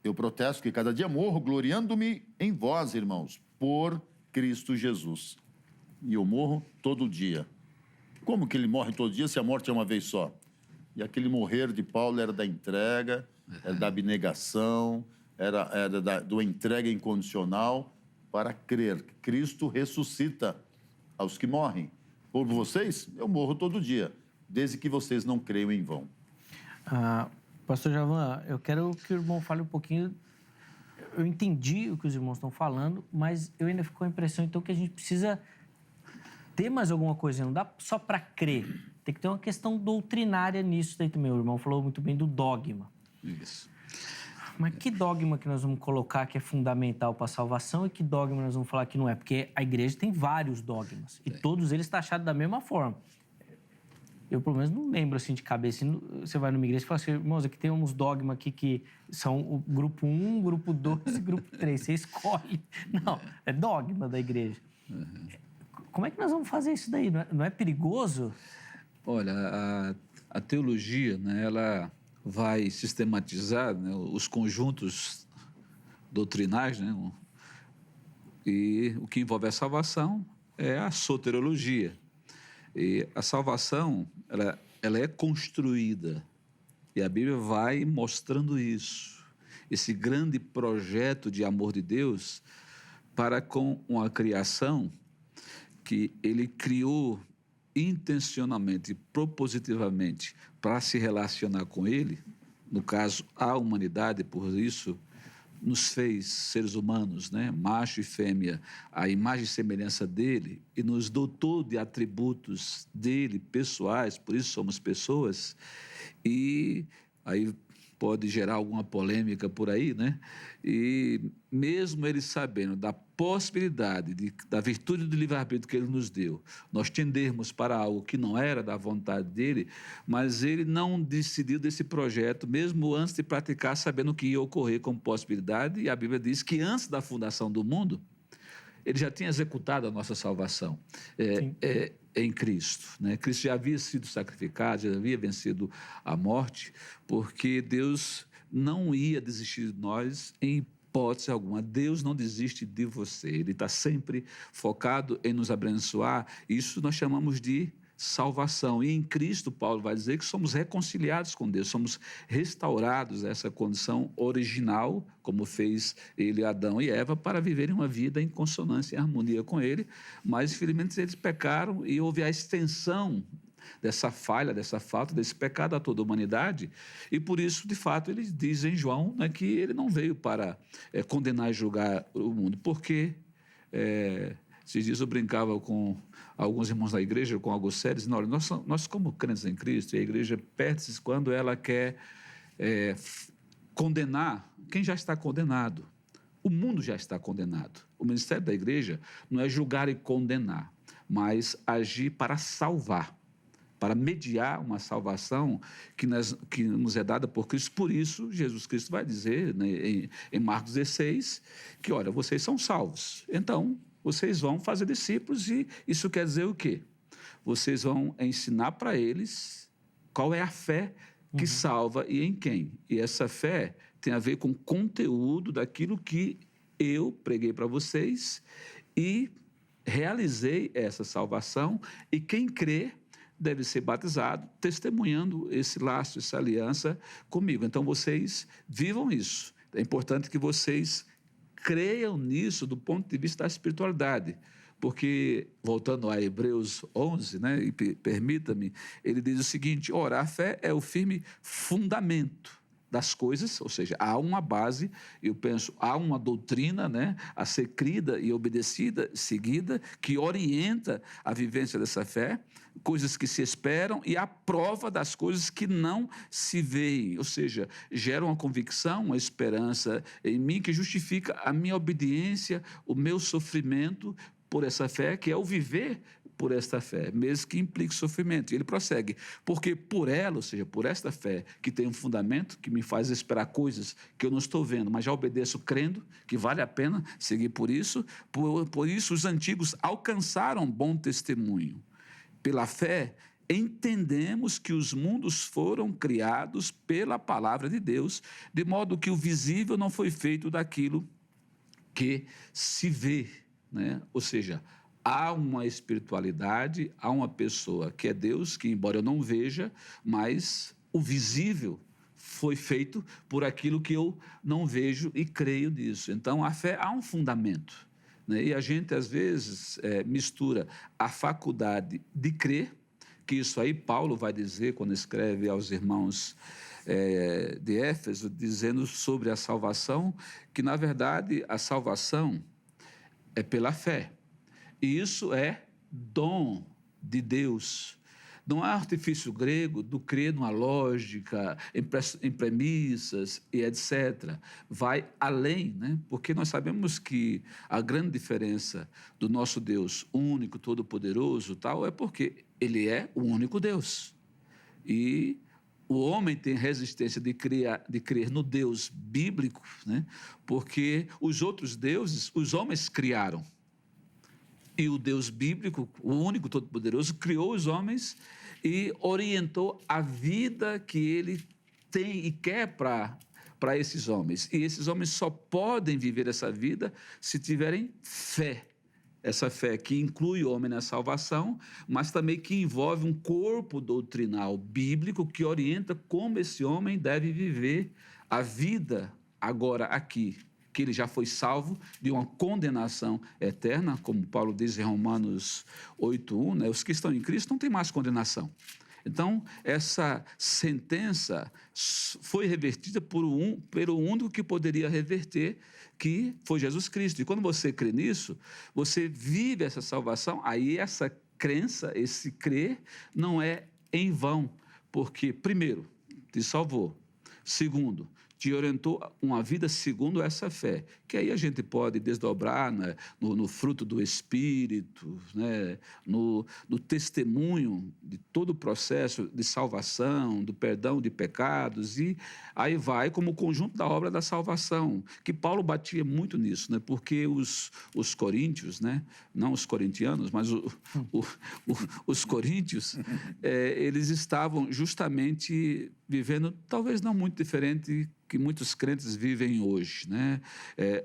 Eu protesto que cada dia morro, gloriando-me em vós, irmãos, por Cristo Jesus. E eu morro todo dia. Como que ele morre todo dia se a morte é uma vez só? E aquele morrer de Paulo era da entrega, era da abnegação, era do entrega incondicional para crer que Cristo ressuscita aos que morrem. Por vocês, eu morro todo dia, desde que vocês não creiam em vão. Pastor Javan, eu quero que o irmão fale um pouquinho. Eu entendi o que os irmãos estão falando, mas eu ainda fico com a impressão, então, que a gente precisa ter mais alguma coisa. Não dá só para crer. Tem que ter uma questão doutrinária nisso daí também. O irmão falou muito bem do dogma. Isso. Mas que dogma que nós vamos colocar que é fundamental para a salvação e que dogma nós vamos falar que não é? Porque a igreja tem vários dogmas e todos eles taxados da mesma forma. Eu, pelo menos, não lembro assim de cabeça. Você vai numa igreja e fala assim, irmãos, aqui tem uns dogmas aqui que são o grupo 1, grupo 2 e grupo 3. Você escolhe. Não, é dogma da igreja. Como é que nós vamos fazer isso daí? Não é perigoso? Olha, a teologia, né, ela vai sistematizar, né, os conjuntos doutrinais, né, e o que envolve a salvação é a soteriologia. E a salvação, ela é construída, e a Bíblia vai mostrando isso, esse grande projeto de amor de Deus para com uma criação que ele criou intencionalmente, propositivamente, para se relacionar com ele, no caso, a humanidade, por isso, nos fez seres humanos, né? Macho e fêmea, a imagem e semelhança dele, e nos dotou de atributos dele, pessoais, por isso somos pessoas, e aí pode gerar alguma polêmica por aí, né? E mesmo ele sabendo da possibilidade, da virtude do livre-arbítrio que ele nos deu, nós tendermos para algo que não era da vontade dele, mas ele não decidiu desse projeto, mesmo antes de praticar, sabendo o que ia ocorrer como possibilidade, e a Bíblia diz que antes da fundação do mundo, ele já tinha executado a nossa salvação em Cristo, né? Cristo já havia sido sacrificado, já havia vencido a morte, porque Deus não ia desistir de nós em hipótese alguma. Deus não desiste de você, Ele está sempre focado em nos abençoar. Isso nós chamamos de salvação. E em Cristo, Paulo vai dizer que somos reconciliados com Deus, somos restaurados a essa condição original, como fez ele, Adão e Eva, para viverem uma vida em consonância e harmonia com ele. Mas, infelizmente, eles pecaram e houve a extensão dessa falha, dessa falta, desse pecado a toda a humanidade. E, por isso, de fato, ele diz em João, né, que ele não veio para condenar e julgar o mundo, porque... esses dias eu brincava com alguns irmãos da igreja, com alguns sérios, dizendo, olha, nós como crentes em Cristo, e a igreja perde-se quando ela quer condenar quem já está condenado. O mundo já está condenado. O ministério da igreja não é julgar e condenar, mas agir para salvar, para mediar uma salvação que nos é dada por Cristo. Por isso, Jesus Cristo vai dizer, né, em Marcos 16, que, olha, vocês são salvos. Então, vocês vão fazer discípulos e isso quer dizer o quê? Vocês vão ensinar para eles qual é a fé que salva e em quem. E essa fé tem a ver com o conteúdo daquilo que eu preguei para vocês e realizei essa salvação, e quem crê deve ser batizado, testemunhando esse laço, essa aliança comigo. Então, vocês vivam isso. É importante que vocês creiam nisso do ponto de vista da espiritualidade, porque, voltando a Hebreus 11, né, e permita-me, ele diz o seguinte, ora, a fé é o firme fundamento das coisas, ou seja, há uma base, eu penso, há uma doutrina, né, a ser crida e obedecida, seguida, que orienta a vivência dessa fé, coisas que se esperam e a prova das coisas que não se veem, ou seja, gera uma convicção, uma esperança em mim que justifica a minha obediência, o meu sofrimento por essa fé, que é o viver por esta fé, mesmo que implique sofrimento. E ele prossegue, porque por ela, ou seja, por esta fé, que tem um fundamento, que me faz esperar coisas que eu não estou vendo, mas já obedeço crendo, que vale a pena seguir por isso os antigos alcançaram bom testemunho. Pela fé, entendemos que os mundos foram criados pela palavra de Deus, de modo que o visível não foi feito daquilo que se vê, né? Ou seja, há uma espiritualidade, há uma pessoa que é Deus, que embora eu não veja, mas o visível foi feito por aquilo que eu não vejo e creio nisso. Então, a fé há um fundamento, né? E a gente, às vezes, mistura a faculdade de crer, que isso aí Paulo vai dizer quando escreve aos irmãos de Éfeso, dizendo sobre a salvação, que, na verdade, a salvação é pela fé. E isso é dom de Deus, Não há artifício grego do crer numa lógica, em premissas e etc. Vai além, né? Porque nós sabemos que a grande diferença do nosso Deus único, todo-poderoso, tal, é porque ele é o único Deus. E o homem tem resistência de crer no Deus bíblico, né? Porque os outros deuses, os homens criaram. E o Deus bíblico, o único todo-poderoso, criou os homens e orientou a vida que ele tem e quer para esses homens. E esses homens só podem viver essa vida se tiverem fé. Essa fé que inclui o homem na salvação, mas também que envolve um corpo doutrinal bíblico que orienta como esse homem deve viver a vida agora aqui, que ele já foi salvo de uma condenação eterna, como Paulo diz em Romanos 8:1, né? Os que estão em Cristo não têm mais condenação. Então, essa sentença foi revertida pelo único que poderia reverter, que foi Jesus Cristo. E quando você crê nisso, você vive essa salvação, aí essa crença, esse crer, não é em vão, porque, primeiro, te salvou. Segundo, te orientou uma vida segundo essa fé, que aí a gente pode desdobrar, né, no fruto do Espírito, né, no testemunho de todo o processo de salvação, do perdão de pecados, e aí vai como o conjunto da obra da salvação, que Paulo batia muito nisso, né, porque os coríntios, né, não os corintianos, mas os coríntios, eles estavam justamente vivendo, talvez não muito diferente que muitos crentes vivem hoje, né?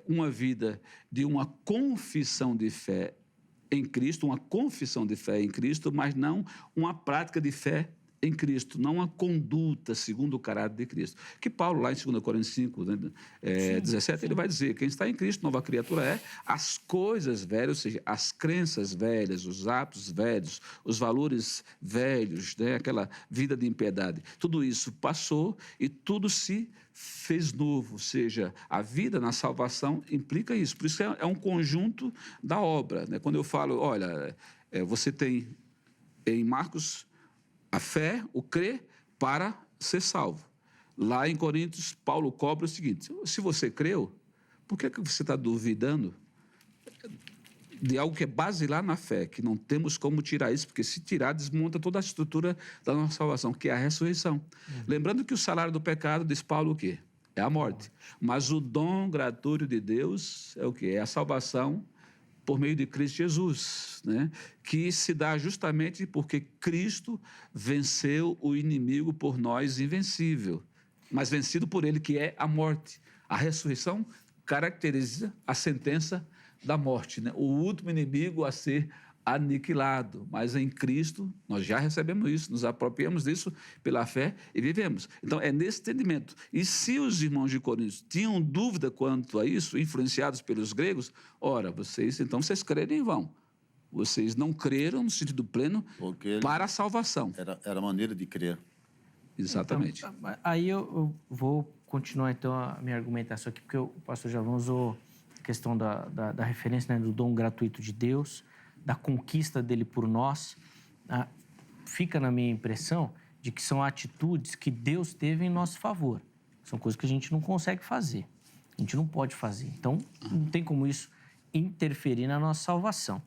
Uma vida de uma confissão de fé em Cristo, mas não uma prática de fé em Cristo, não uma conduta segundo o caráter de Cristo. Que Paulo, lá em 2 Coríntios 5, né, 17, ele vai dizer, quem está em Cristo, nova criatura é, as coisas velhas, ou seja, as crenças velhas, os hábitos velhos, os valores velhos, né, aquela vida de impiedade, tudo isso passou e tudo se fez novo, ou seja, a vida na salvação implica isso. Por isso é um conjunto da obra, né? Quando eu falo, olha, você tem em Marcos a fé, o crer para ser salvo. Lá em Coríntios, Paulo cobra o seguinte, se você creu, por que você está duvidando de algo que é basilar na fé, que não temos como tirar isso, porque se tirar, desmonta toda a estrutura da nossa salvação, que é a ressurreição. Lembrando que o salário do pecado, diz Paulo, o quê? É a morte. Mas o dom gratuito de Deus é o quê? É a salvação por meio de Cristo Jesus, né? Que se dá justamente porque Cristo venceu o inimigo por nós invencível, mas vencido por ele, que é a morte. A ressurreição caracteriza a sentença da morte, né? O último inimigo a ser aniquilado, mas em Cristo nós já recebemos isso, nos apropriamos disso pela fé e vivemos. Então é nesse entendimento. E se os irmãos de Corinto tinham dúvida quanto a isso, influenciados pelos gregos, ora, vocês creem em vão. Vocês não creram no sentido pleno para a salvação. Era a maneira de crer. Exatamente. Então, aí eu vou continuar então a minha argumentação aqui, porque o pastor Javão usou a questão da referência, né, do dom gratuito de Deus, da conquista dele por nós. Fica na minha impressão de que são atitudes que Deus teve em nosso favor. São coisas que a gente não consegue fazer. A gente não pode fazer. Então, não tem como isso interferir na nossa salvação.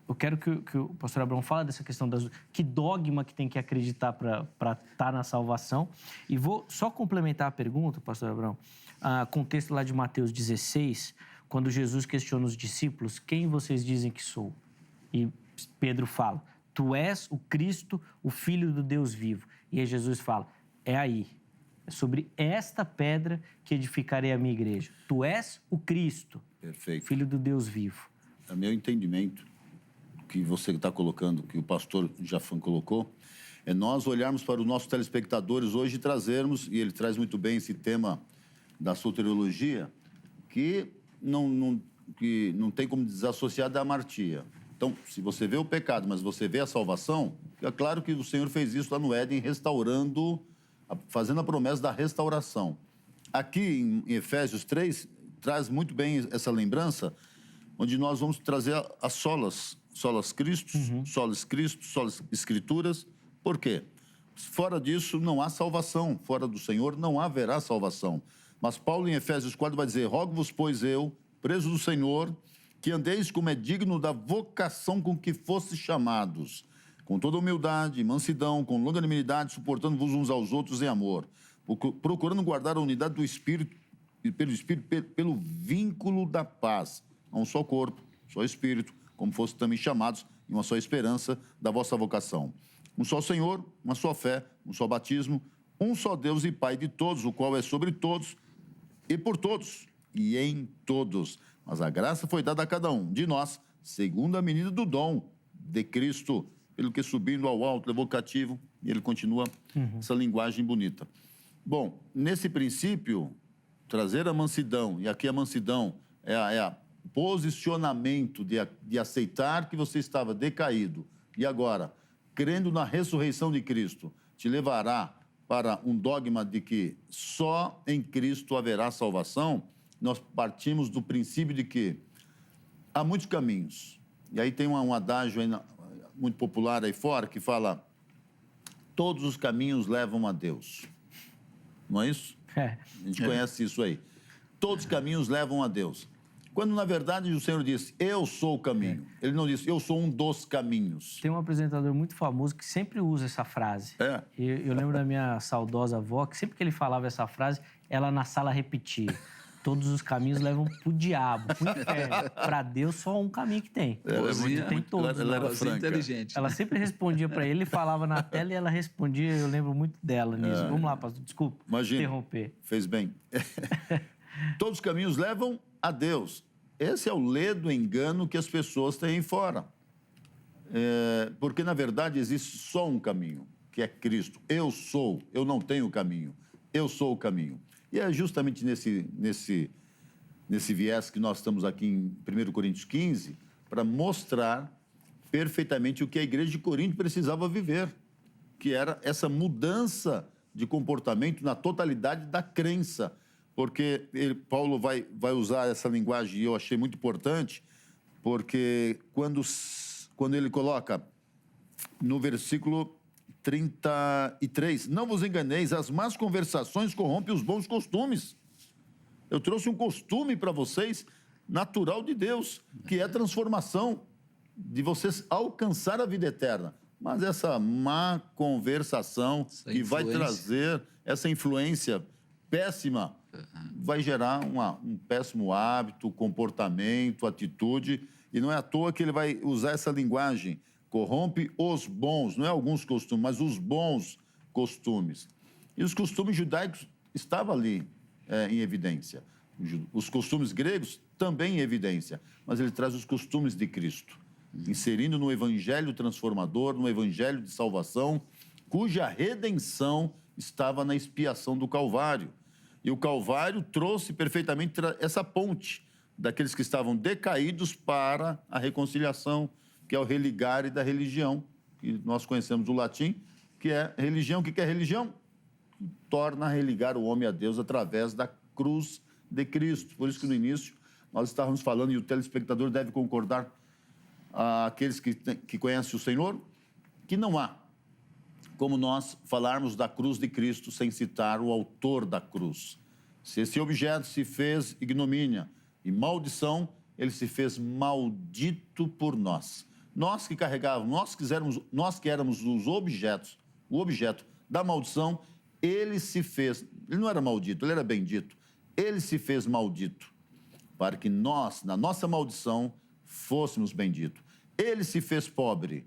Eu quero que o pastor Abraão fale dessa questão que dogma que tem que acreditar para estar na salvação. E vou só complementar a pergunta, pastor Abraão, com o texto lá de Mateus 16, quando Jesus questiona os discípulos, quem vocês dizem que sou? E Pedro fala, tu és o Cristo, o Filho do Deus vivo. E aí Jesus fala, é aí, é sobre esta pedra que edificarei a minha igreja. Tu és o Cristo, Perfeito. Filho do Deus vivo. É meu entendimento que você está colocando, que o pastor Jafan colocou, é nós olharmos para os nossos telespectadores hoje e trazermos, e ele traz muito bem esse tema da soteriologia, que não tem como desassociar da amartia. Então, se você vê o pecado, mas você vê a salvação, é claro que o Senhor fez isso lá no Éden, restaurando, fazendo a promessa da restauração. Aqui, em Efésios 3, traz muito bem essa lembrança, onde nós vamos trazer as solas solas Christus, solas Cristo, solas Escrituras. Por quê? Fora disso, não há salvação. Fora do Senhor, não haverá salvação. Mas Paulo, em Efésios 4, vai dizer: rogo-vos, pois eu, preso do Senhor, que andeis como é digno da vocação com que fostes chamados, com toda humildade, mansidão, com longanimidade, suportando-vos uns aos outros em amor, procurando guardar a unidade do Espírito, e pelo vínculo da paz. Há um só corpo, só Espírito, como fossem também chamados, e uma só esperança da vossa vocação. Um só Senhor, uma só fé, um só batismo, um só Deus e Pai de todos, o qual é sobre todos e por todos e em todos. Mas a graça foi dada a cada um de nós, segundo a medida do dom de Cristo, pelo que subindo ao alto levou cativo, e ele continua essa linguagem bonita. Bom, nesse princípio, trazer a mansidão, e aqui a mansidão é o posicionamento de aceitar que você estava decaído, e agora, crendo na ressurreição de Cristo, te levará para um dogma de que só em Cristo haverá salvação. Nós partimos do princípio de que há muitos caminhos. E aí tem um adágio aí muito popular aí fora que fala: todos os caminhos levam a Deus. Não é isso? A gente conhece isso aí. Todos os caminhos levam a Deus. Quando, na verdade, o Senhor disse: eu sou o caminho. Ele não disse: eu sou um dos caminhos. Tem um apresentador muito famoso que sempre usa essa frase. Eu lembro da minha saudosa avó, que sempre que ele falava essa frase, ela na sala repetia: todos os caminhos levam pro diabo, pro inferno. Pra Deus, só um caminho que tem. Tem todos. Ela era franca. Inteligente. Ela sempre respondia para ele, falava na tela e ela respondia. Eu lembro muito dela nisso. Vamos lá, pastor, desculpa interromper. Fez bem. Todos os caminhos levam a Deus. Esse é o ledo engano que as pessoas têm fora. Porque, na verdade, existe só um caminho, que é Cristo. Eu não tenho caminho. Eu sou o caminho. E é justamente nesse viés que nós estamos aqui em 1 Coríntios 15, para mostrar perfeitamente o que a igreja de Corinto precisava viver, que era essa mudança de comportamento na totalidade da crença. Porque Paulo vai usar essa linguagem, e eu achei muito importante, porque quando ele coloca no versículo 33, não vos enganeis, as más conversações corrompem os bons costumes. Eu trouxe um costume para vocês, natural de Deus, que é a transformação, de vocês alcançar a vida eterna. Mas essa má conversação que vai trazer essa influência péssima, vai gerar um péssimo hábito, comportamento, atitude, e não é à toa que ele vai usar essa linguagem: corrompe os bons, não é alguns costumes, mas os bons costumes. E os costumes judaicos estavam ali em evidência. Os costumes gregos também em evidência, mas ele traz os costumes de Cristo, inserindo no evangelho transformador, no evangelho de salvação, cuja redenção estava na expiação do Calvário. E o Calvário trouxe perfeitamente essa ponte daqueles que estavam decaídos para a reconciliação, que é o religare da religião, que nós conhecemos o latim, que é religião. O que é religião? Torna a religar o homem a Deus através da cruz de Cristo. Por isso que no início nós estávamos falando, e o telespectador deve concordar, aqueles que conhecem o Senhor, que não há como nós falarmos da cruz de Cristo sem citar o autor da cruz. Se esse objeto se fez ignomínia e maldição, ele se fez maldito por nós. Nós que carregávamos, nós que éramos os objetos, o objeto da maldição, ele se fez, ele não era maldito, ele era bendito. Ele se fez maldito para que nós, na nossa maldição, fôssemos benditos. Ele se fez pobre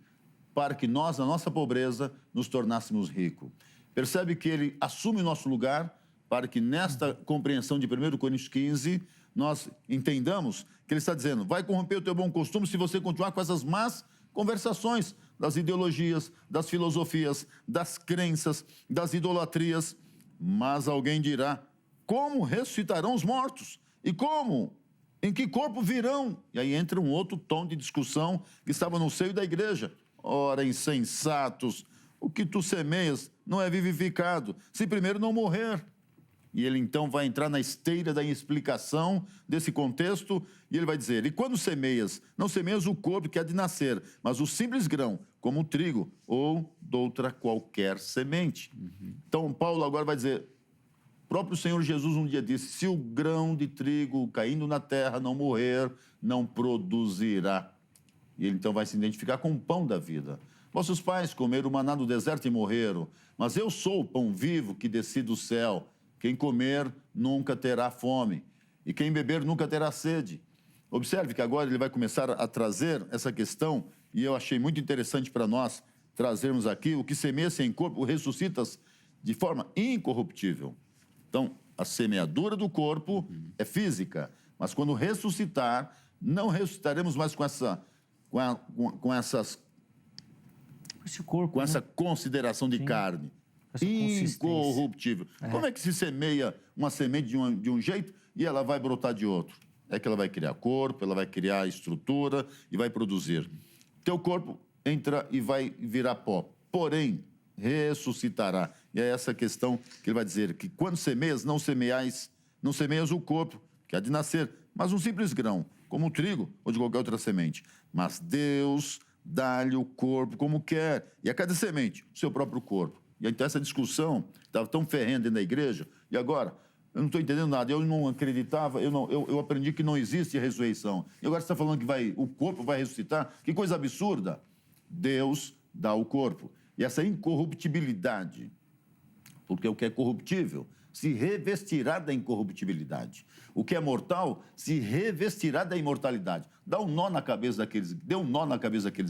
para que nós, na nossa pobreza, nos tornássemos ricos. Percebe que ele assume o nosso lugar para que nesta compreensão de 1 Coríntios 15, nós entendamos que ele está dizendo: vai corromper o teu bom costume se você continuar com essas más conversações das ideologias, das filosofias, das crenças, das idolatrias. Mas alguém dirá: como ressuscitarão os mortos? E como? Em que corpo virão? E aí entra um outro tom de discussão que estava no seio da igreja. Ora, insensatos, o que tu semeias não é vivificado, se primeiro não morrer. E ele então vai entrar na esteira da explicação desse contexto e ele vai dizer: e quando semeias, não semeias o corpo que há de nascer, mas o simples grão, como o trigo ou doutra qualquer semente. Então Paulo agora vai dizer: o próprio Senhor Jesus um dia disse: se o grão de trigo caindo na terra não morrer, não produzirá. E ele então vai se identificar com o pão da vida. Vossos pais comeram maná no deserto e morreram, mas eu sou o pão vivo que desci do céu. Quem comer nunca terá fome, e quem beber nunca terá sede. Observe que agora ele vai começar a trazer essa questão, e eu achei muito interessante para nós trazermos aqui: o que semeia-se em corpo, ressuscita-se de forma incorruptível. Então, a semeadura do corpo é física, mas quando ressuscitar, não ressuscitaremos mais com essa consideração de carne. Incorruptível. Como é que se semeia uma semente de um jeito e ela vai brotar de outro? É que ela vai criar corpo, ela vai criar estrutura e vai produzir. Teu corpo entra e vai virar pó, porém ressuscitará. E é essa questão que ele vai dizer, que quando semeias, não semeias o corpo, que há de nascer, mas um simples grão, como o trigo ou de qualquer outra semente. Mas Deus dá-lhe o corpo como quer, e a cada semente, o seu próprio corpo. E então essa discussão estava tão ferrenha dentro da igreja, e agora, eu não estou entendendo nada, eu não acreditava, eu aprendi que não existe ressurreição. E agora você está falando que o corpo vai ressuscitar? Que coisa absurda! Deus dá o corpo. E essa incorruptibilidade, porque o que é corruptível se revestirá da incorruptibilidade. O que é mortal se revestirá da imortalidade. Deu um nó na cabeça daqueles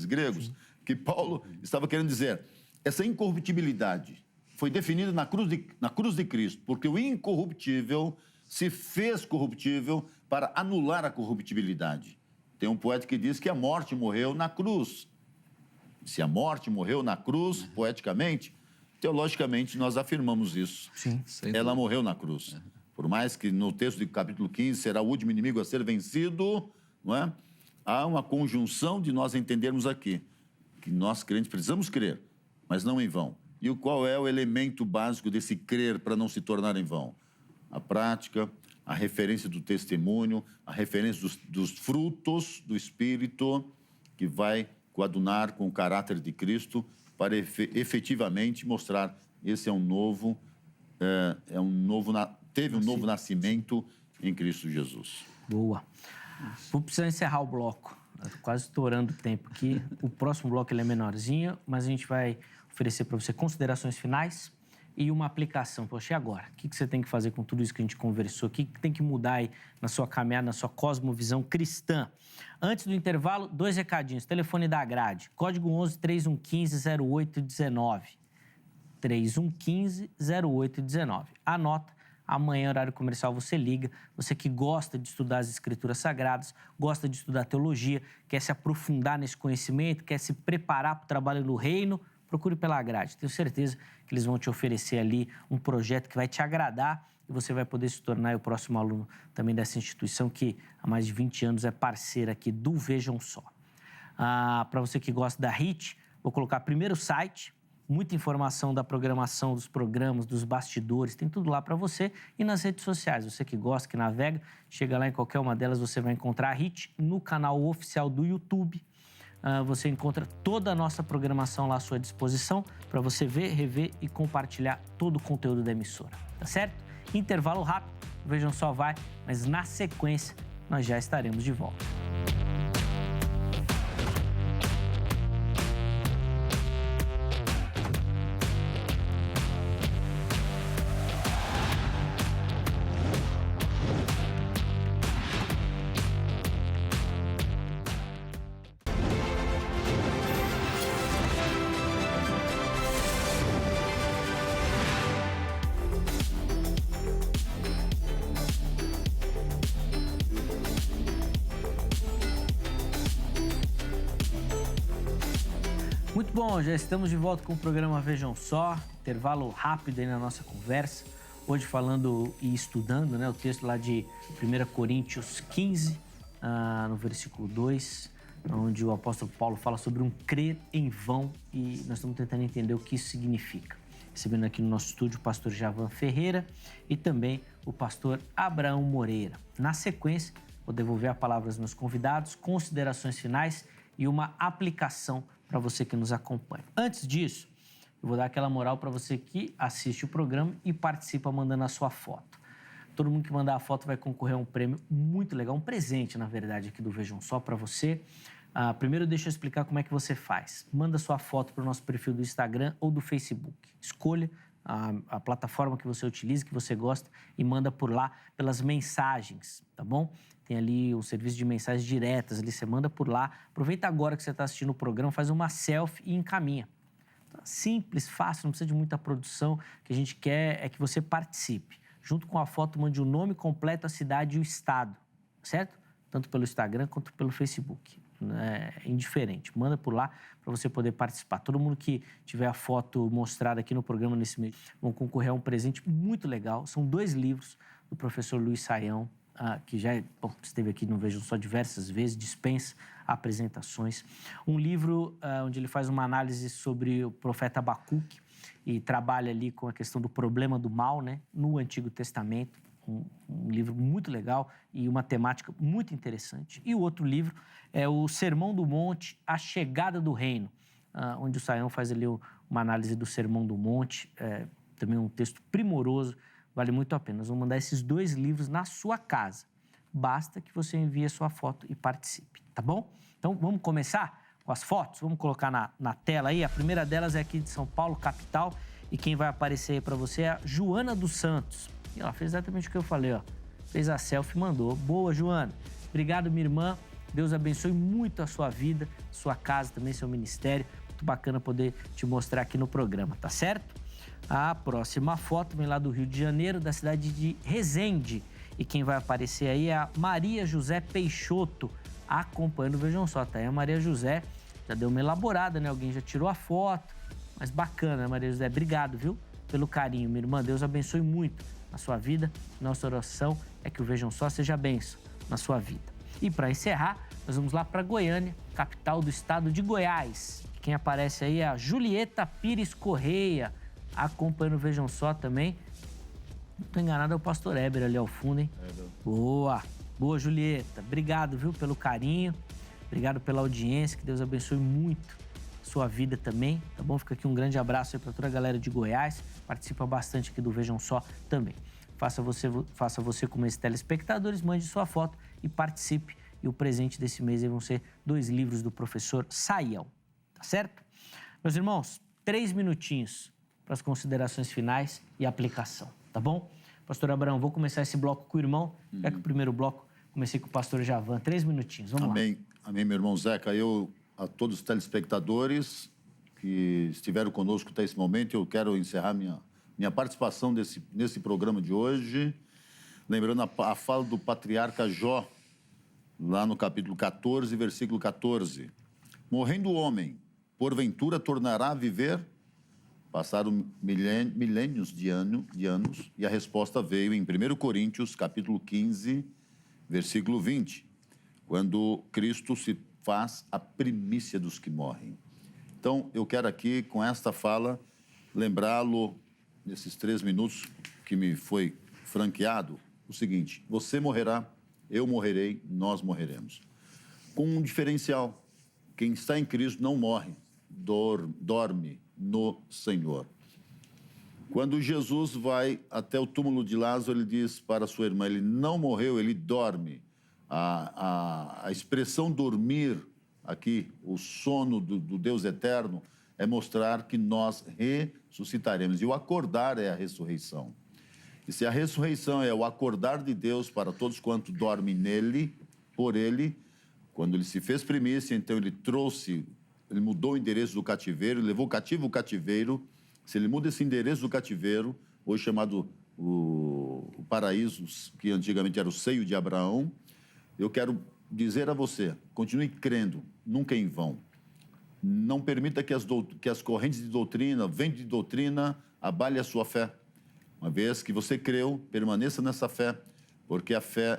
gregos, que Paulo estava querendo dizer. Essa incorruptibilidade foi definida na cruz de Cristo, porque o incorruptível se fez corruptível para anular a corruptibilidade. Tem um poeta que diz que a morte morreu na cruz. Se a morte morreu na cruz, poeticamente, teologicamente nós afirmamos isso. Sim. Ela morreu na cruz. Por mais que no texto do capítulo 15 será o último inimigo a ser vencido, não é? Há uma conjunção de nós entendermos aqui que nós crentes precisamos crer, mas não em vão. E qual é o elemento básico desse crer para não se tornar em vão? A prática, a referência do testemunho, a referência dos frutos do Espírito, que vai coadunar com o caráter de Cristo para efetivamente mostrar esse teve um novo nascimento em Cristo Jesus. Boa. Vou precisar encerrar o bloco. Estou quase estourando o tempo aqui. O próximo bloco ele é menorzinho, mas a gente vai oferecer para você considerações finais e uma aplicação. Poxa, e agora? O que você tem que fazer com tudo isso que a gente conversou? O que tem que mudar aí na sua caminhada, na sua cosmovisão cristã? Antes do intervalo, 2 recadinhos. Telefone da grade, código 11-3115-0819. 3115-0819. Anota. Amanhã, horário comercial, você liga. Você que gosta de estudar as Escrituras Sagradas, gosta de estudar teologia, quer se aprofundar nesse conhecimento, quer se preparar para o trabalho no reino, procure pela grade. Tenho certeza que eles vão te oferecer ali um projeto que vai te agradar e você vai poder se tornar o próximo aluno também dessa instituição que há mais de 20 anos é parceira aqui do Vejam Só. Para você que gosta da HIT, vou colocar primeiro o site, muita informação da programação, dos programas, dos bastidores, tem tudo lá para você. E nas redes sociais, você que gosta, que navega, chega lá em qualquer uma delas, você vai encontrar a HIT no canal oficial do YouTube. Você encontra toda a nossa programação lá à sua disposição para você ver, rever e compartilhar todo o conteúdo da emissora, tá certo? Intervalo rápido, Vejam Só vai, mas na sequência nós já estaremos de volta. Muito bom, já estamos de volta com o programa Vejam Só, intervalo rápido aí na nossa conversa, hoje falando e estudando, né, o texto lá de 1 Coríntios 15, no versículo 2, onde o apóstolo Paulo fala sobre um crer em vão e nós estamos tentando entender o que isso significa. recebendo aqui no nosso estúdio o pastor Javan Ferreira e também o pastor Abraão Moreira. Na sequência, vou devolver a palavra aos meus convidados, considerações finais e uma aplicação para você que nos acompanha. Antes disso, eu vou dar aquela moral para você que assiste o programa e participa mandando a sua foto. Todo mundo que mandar a foto vai concorrer a um prêmio muito legal, um presente, na verdade, aqui do Vejam Só para você. Primeiro, deixa eu explicar como é que você faz. Manda sua foto para o nosso perfil do Instagram ou do Facebook. Escolha a plataforma que você utiliza, que você gosta, e manda por lá pelas mensagens, tá bom? Tem ali o serviço de mensagens diretas, ali você manda por lá. Aproveita agora que você está assistindo o programa, faz uma selfie e encaminha. Simples, fácil, não precisa de muita produção. O que a gente quer é que você participe. Junto com a foto, mande o nome completo, a cidade e o estado, certo? Tanto pelo Instagram quanto pelo Facebook. É indiferente. Manda por lá para você poder participar. Todo mundo que tiver a foto mostrada aqui no programa nesse mês vão concorrer a um presente muito legal. São 2 livros do professor Luiz Saião, que já esteve aqui no Vejam Só diversas vezes, dispensa apresentações. Um livro onde ele faz uma análise sobre o profeta Abacuque e trabalha ali com a questão do problema do mal, né, no Antigo Testamento. Um livro muito legal e uma temática muito interessante. E o outro livro é o Sermão do Monte, A Chegada do Reino, onde o Saião faz ali uma análise do Sermão do Monte, também um texto primoroso, vale muito a pena. Nós vamos mandar esses 2 livros na sua casa. Basta que você envie a sua foto e participe, tá bom? Então, vamos começar com as fotos? Vamos colocar na tela aí. A primeira delas é aqui de São Paulo, capital, e quem vai aparecer aí para você é a Joana dos Santos. E ela fez exatamente o que eu falei, ó. Fez a selfie e mandou. Boa, Joana. Obrigado, minha irmã. Deus abençoe muito a sua vida, sua casa também, seu ministério. Muito bacana poder te mostrar aqui no programa, tá certo? A próxima foto vem lá do Rio de Janeiro, da cidade de Resende. E quem vai aparecer aí é a Maria José Peixoto, acompanhando, vejam só, tá aí a Maria José. Já deu uma elaborada, né? Alguém já tirou a foto. Mas bacana, Maria José. Obrigado, viu? Pelo carinho, minha irmã. Deus abençoe muito a sua vida. Nossa oração é que o Vejam Só seja bênção na sua vida. E para encerrar, nós vamos lá para Goiânia, capital do estado de Goiás. Quem aparece aí é a Julieta Pires Correia, acompanhando o Vejam Só também. Não estou enganado, é o pastor Heber ali ao fundo, hein? Boa! Boa, Julieta. Obrigado, viu, pelo carinho. Obrigado pela audiência. Que Deus abençoe muito a sua vida também, tá bom? Fica aqui um grande abraço aí para toda a galera de Goiás. Participa bastante aqui do Vejam Só também. Faça você como esses telespectadores, mande sua foto e participe. E o presente desse mês aí vão ser 2 livros do professor Saião, tá certo? Meus irmãos, 3 minutinhos para as considerações finais e aplicação, tá bom? Pastor Abraão, vou começar esse bloco com o irmão, já que o primeiro bloco comecei com o pastor Javan. 3 minutinhos, vamos lá. Amém, meu irmão Zeca. A todos os telespectadores que estiveram conosco até esse momento, eu quero encerrar minha participação nesse programa de hoje, lembrando a fala do patriarca Jó, lá no capítulo 14, versículo 14. Morrendo o homem, porventura tornará a viver? Passaram milênios de anos, e a resposta veio em 1 Coríntios, capítulo 15, versículo 20, quando Cristo se faz a primícia dos que morrem. Então, eu quero aqui, com esta fala, lembrá-lo, nesses 3 minutos que me foi franqueado, o seguinte: você morrerá, eu morrerei, nós morreremos. Com um diferencial: quem está em Cristo não morre, dorme no Senhor. Quando Jesus vai até o túmulo de Lázaro, ele diz para sua irmã, ele não morreu, ele dorme. A expressão dormir aqui, o sono do Deus eterno, é mostrar que nós ressuscitaremos. E o acordar é a ressurreição. E se a ressurreição é o acordar de Deus para todos quantos dormem nele, por ele, quando ele se fez primícia, então ele mudou o endereço do cativeiro, levou cativo o cativeiro. Se ele muda esse endereço do cativeiro, hoje chamado o paraíso, que antigamente era o seio de Abraão, eu quero dizer a você, continue crendo, nunca em vão. Não permita que as correntes de doutrina, vento de doutrina, abale a sua fé. Uma vez que você creu, permaneça nessa fé, porque a fé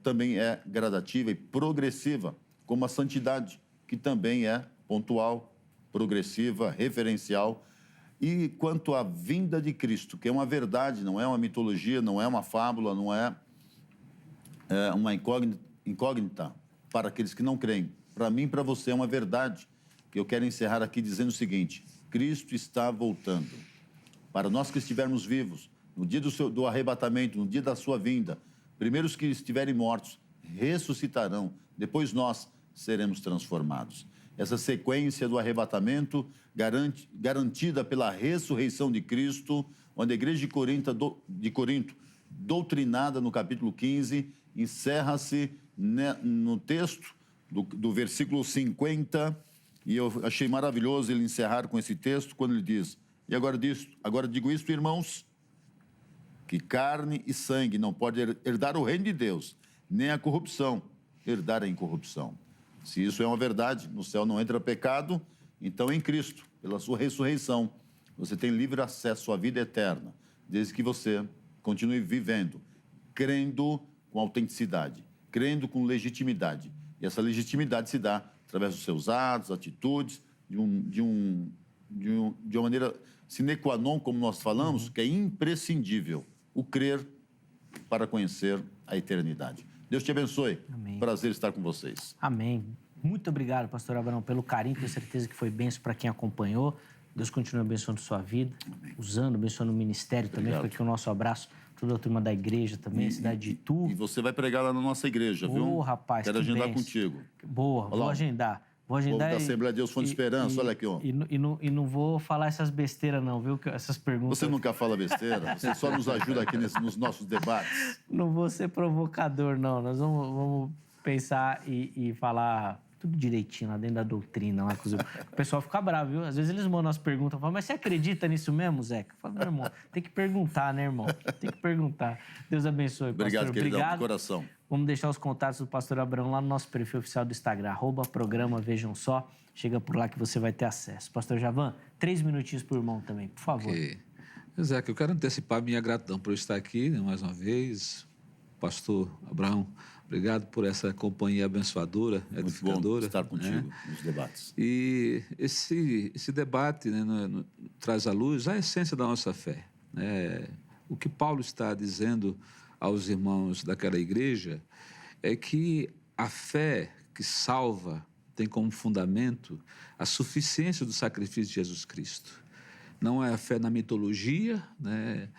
também é gradativa e progressiva, como a santidade, que também é pontual, progressiva, referencial. E quanto à vinda de Cristo, que é uma verdade, não é uma mitologia, não é uma fábula, não é uma incógnita para aqueles que não creem. Para mim e para você é uma verdade, que eu quero encerrar aqui dizendo o seguinte: Cristo está voltando. Para nós que estivermos vivos, no dia do arrebatamento, no dia da sua vinda, primeiro os que estiverem mortos ressuscitarão, depois nós seremos transformados. Essa sequência do arrebatamento, garantida pela ressurreição de Cristo, onde a igreja de Corinto, doutrinada no capítulo 15, encerra-se no texto do versículo 50, e eu achei maravilhoso ele encerrar com esse texto, quando ele diz: e agora digo isto, irmãos, que carne e sangue não pode herdar o reino de Deus, nem a corrupção herdar a incorrupção. Se isso é uma verdade, no céu não entra pecado, então em Cristo, pela sua ressurreição, você tem livre acesso à vida eterna, desde que você continue vivendo, crendo com autenticidade, crendo com legitimidade. E essa legitimidade se dá através dos seus atos, atitudes, de uma maneira sine qua non, como nós falamos, que é imprescindível, o crer para conhecer a eternidade. Deus te abençoe. Amém. Prazer estar com vocês. Amém. Muito obrigado, pastor Abraão, pelo carinho. Tenho certeza que foi bênção para quem acompanhou. Deus continue abençoando sua vida, abençoando o ministério também. Fica aqui o nosso abraço, toda a turma da igreja também, cidade de Itu. E você vai pregar lá na nossa igreja, viu? Rapaz, quero agendar contigo. Boa, vou agendar. Vou agendar. Povo da Assembleia de Deus Fonte de Esperança, olha aqui, ó. E não vou falar essas besteiras não, viu? Essas perguntas. Você nunca fala besteira, você só nos ajuda aqui nos nossos debates. Não vou ser provocador, não. Nós vamos pensar e falar tudo direitinho lá dentro da doutrina. Lá, o pessoal fica bravo, viu? Às vezes eles mandam as perguntas, falam, mas você acredita nisso mesmo, Zeca? Eu falo, meu irmão, tem que perguntar, né, irmão? Tem que perguntar. Deus abençoe, pastor. Obrigado, queridão, obrigado. de coração. Vamos deixar os contatos do pastor Abraão lá no nosso perfil oficial do Instagram, @programa Vejam Só. Chega por lá que você vai ter acesso. Pastor Javan, 3 minutinhos por irmão também, por favor. Ok. Zeca, eu quero antecipar minha gratidão por estar aqui, né, mais uma vez. Pastor Abraão, obrigado por essa companhia abençoadora, edificadora. Muito bom estar contigo nos debates. E esse debate, né, traz à luz a essência da nossa fé. Né? O que Paulo está dizendo aos irmãos daquela igreja é que a fé que salva tem como fundamento a suficiência do sacrifício de Jesus Cristo. Não é a fé na mitologia, né,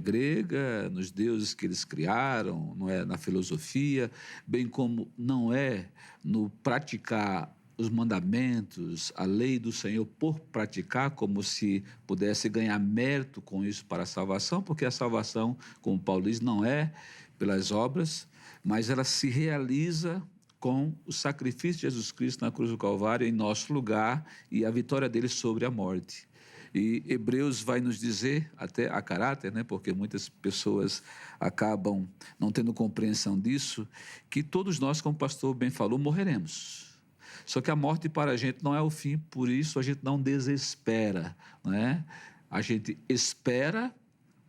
grega, nos deuses que eles criaram, não é na filosofia, bem como não é no praticar os mandamentos, a lei do Senhor por praticar, como se pudesse ganhar mérito com isso para a salvação, porque a salvação, como Paulo diz, não é pelas obras, mas ela se realiza com o sacrifício de Jesus Cristo na cruz do Calvário em nosso lugar e a vitória dele sobre a morte. E Hebreus vai nos dizer, até a caráter, né, porque muitas pessoas acabam não tendo compreensão disso, que todos nós, como o pastor bem falou, morreremos. Só que a morte para a gente não é o fim, por isso a gente não desespera, né? A gente espera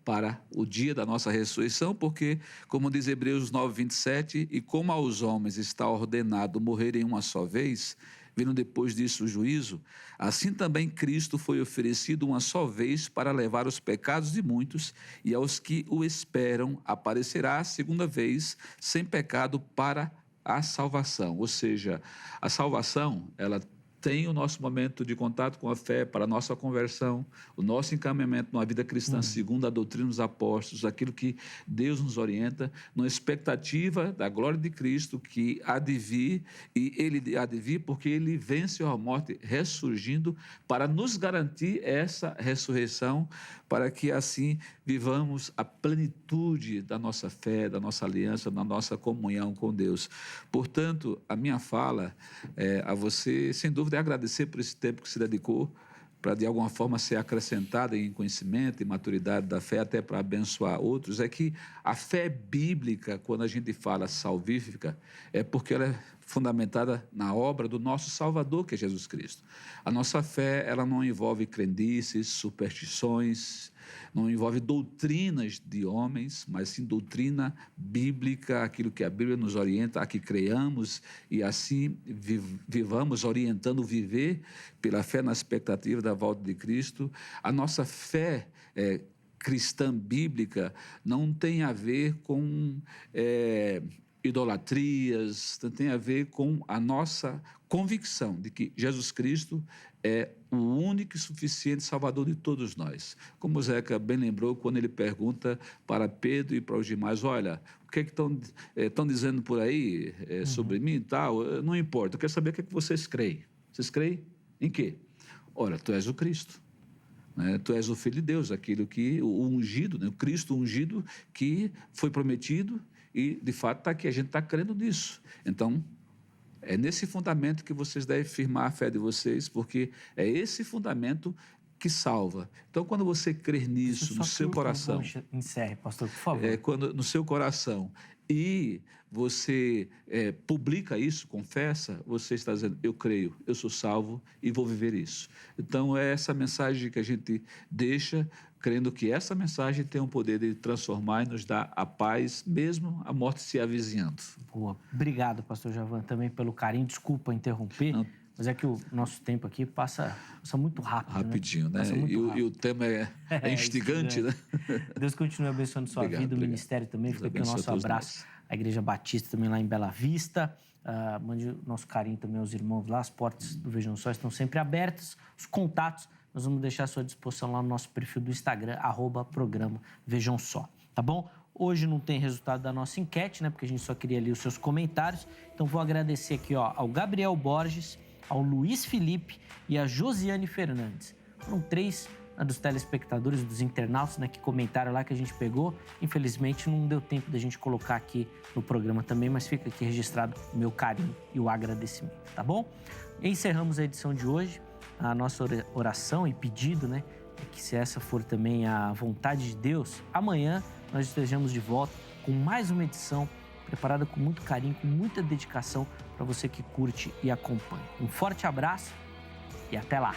para o dia da nossa ressurreição, porque, como diz Hebreus 9:27, e como aos homens está ordenado morrerem uma só vez, vindo depois disso o juízo, assim também Cristo foi oferecido uma só vez para levar os pecados de muitos, e aos que o esperam aparecerá a segunda vez, sem pecado, para a salvação. Ou seja, a salvação, ela tem o nosso momento de contato com a fé para a nossa conversão, o nosso encaminhamento numa vida cristã segundo a doutrina dos apóstolos, aquilo que Deus nos orienta, numa expectativa da glória de Cristo que há de vir, e Ele há de vir porque Ele venceu a morte ressurgindo para nos garantir essa ressurreição, para que assim vivamos a plenitude da nossa fé, da nossa aliança, da nossa comunhão com Deus. Portanto, a minha fala a você, sem dúvida, é agradecer por esse tempo que se dedicou para, de alguma forma, ser acrescentada em conhecimento e maturidade da fé, até para abençoar outros. É que a fé bíblica, quando a gente fala salvífica, é porque ela fundamentada na obra do nosso Salvador, que é Jesus Cristo. A nossa fé, ela não envolve crendices, superstições, não envolve doutrinas de homens, mas sim doutrina bíblica, aquilo que a Bíblia nos orienta a que creiamos e assim vivamos, orientando o viver pela fé na expectativa da volta de Cristo. A nossa fé cristã bíblica não tem a ver com idolatrias, tem a ver com a nossa convicção de que Jesus Cristo é o único e suficiente Salvador de todos nós. Como o Zeca bem lembrou, quando ele pergunta para Pedro e para os demais, olha, o que é que estão dizendo por aí sobre mim e tal? Não importa, eu quero saber o que é que vocês creem. Vocês creem em quê? Olha, tu és o Cristo. Né? Tu és o Filho de Deus, aquilo que o ungido, né? O Cristo ungido que foi prometido e, de fato, está aqui. A gente está crendo nisso. Então, é nesse fundamento que vocês devem firmar a fé de vocês, porque é esse fundamento que salva. Então, quando você crer nisso no seu coração... Encerre, pastor, por favor. Quando no seu coração e você publica isso, confessa, você está dizendo, eu creio, eu sou salvo e vou viver isso. Então, é essa mensagem que a gente deixa, crendo que essa mensagem tem o poder de transformar e nos dar a paz, mesmo a morte se avizinhando. Boa. Obrigado, pastor Javan, também pelo carinho. Desculpa interromper, mas é que o nosso tempo aqui passa muito rápido. Rapidinho, né? E o tema é instigante, né? Deus continue abençoando sua vida, o ministério também. Fica aqui o nosso abraço à Igreja Batista também lá em Bela Vista. Mande o nosso carinho também aos irmãos lá. As portas do Vejam Só estão sempre abertas. Os contatos nós vamos deixar à sua disposição lá no nosso perfil do Instagram, @programa Vejam Só, tá bom? Hoje não tem resultado da nossa enquete, né? Porque a gente só queria ler os seus comentários. Então vou agradecer aqui, ao Gabriel Borges, ao Luiz Felipe e a Josiane Fernandes. Foram 3 dos telespectadores, dos internautas, né, que comentaram lá, que a gente pegou. Infelizmente não deu tempo da gente colocar aqui no programa também, mas fica aqui registrado o meu carinho e o agradecimento, tá bom? Encerramos a edição de hoje. A nossa oração e pedido, né, é que, se essa for também a vontade de Deus, amanhã nós estejamos de volta com mais uma edição preparada com muito carinho, com muita dedicação para você que curte e acompanha. Um forte abraço e até lá!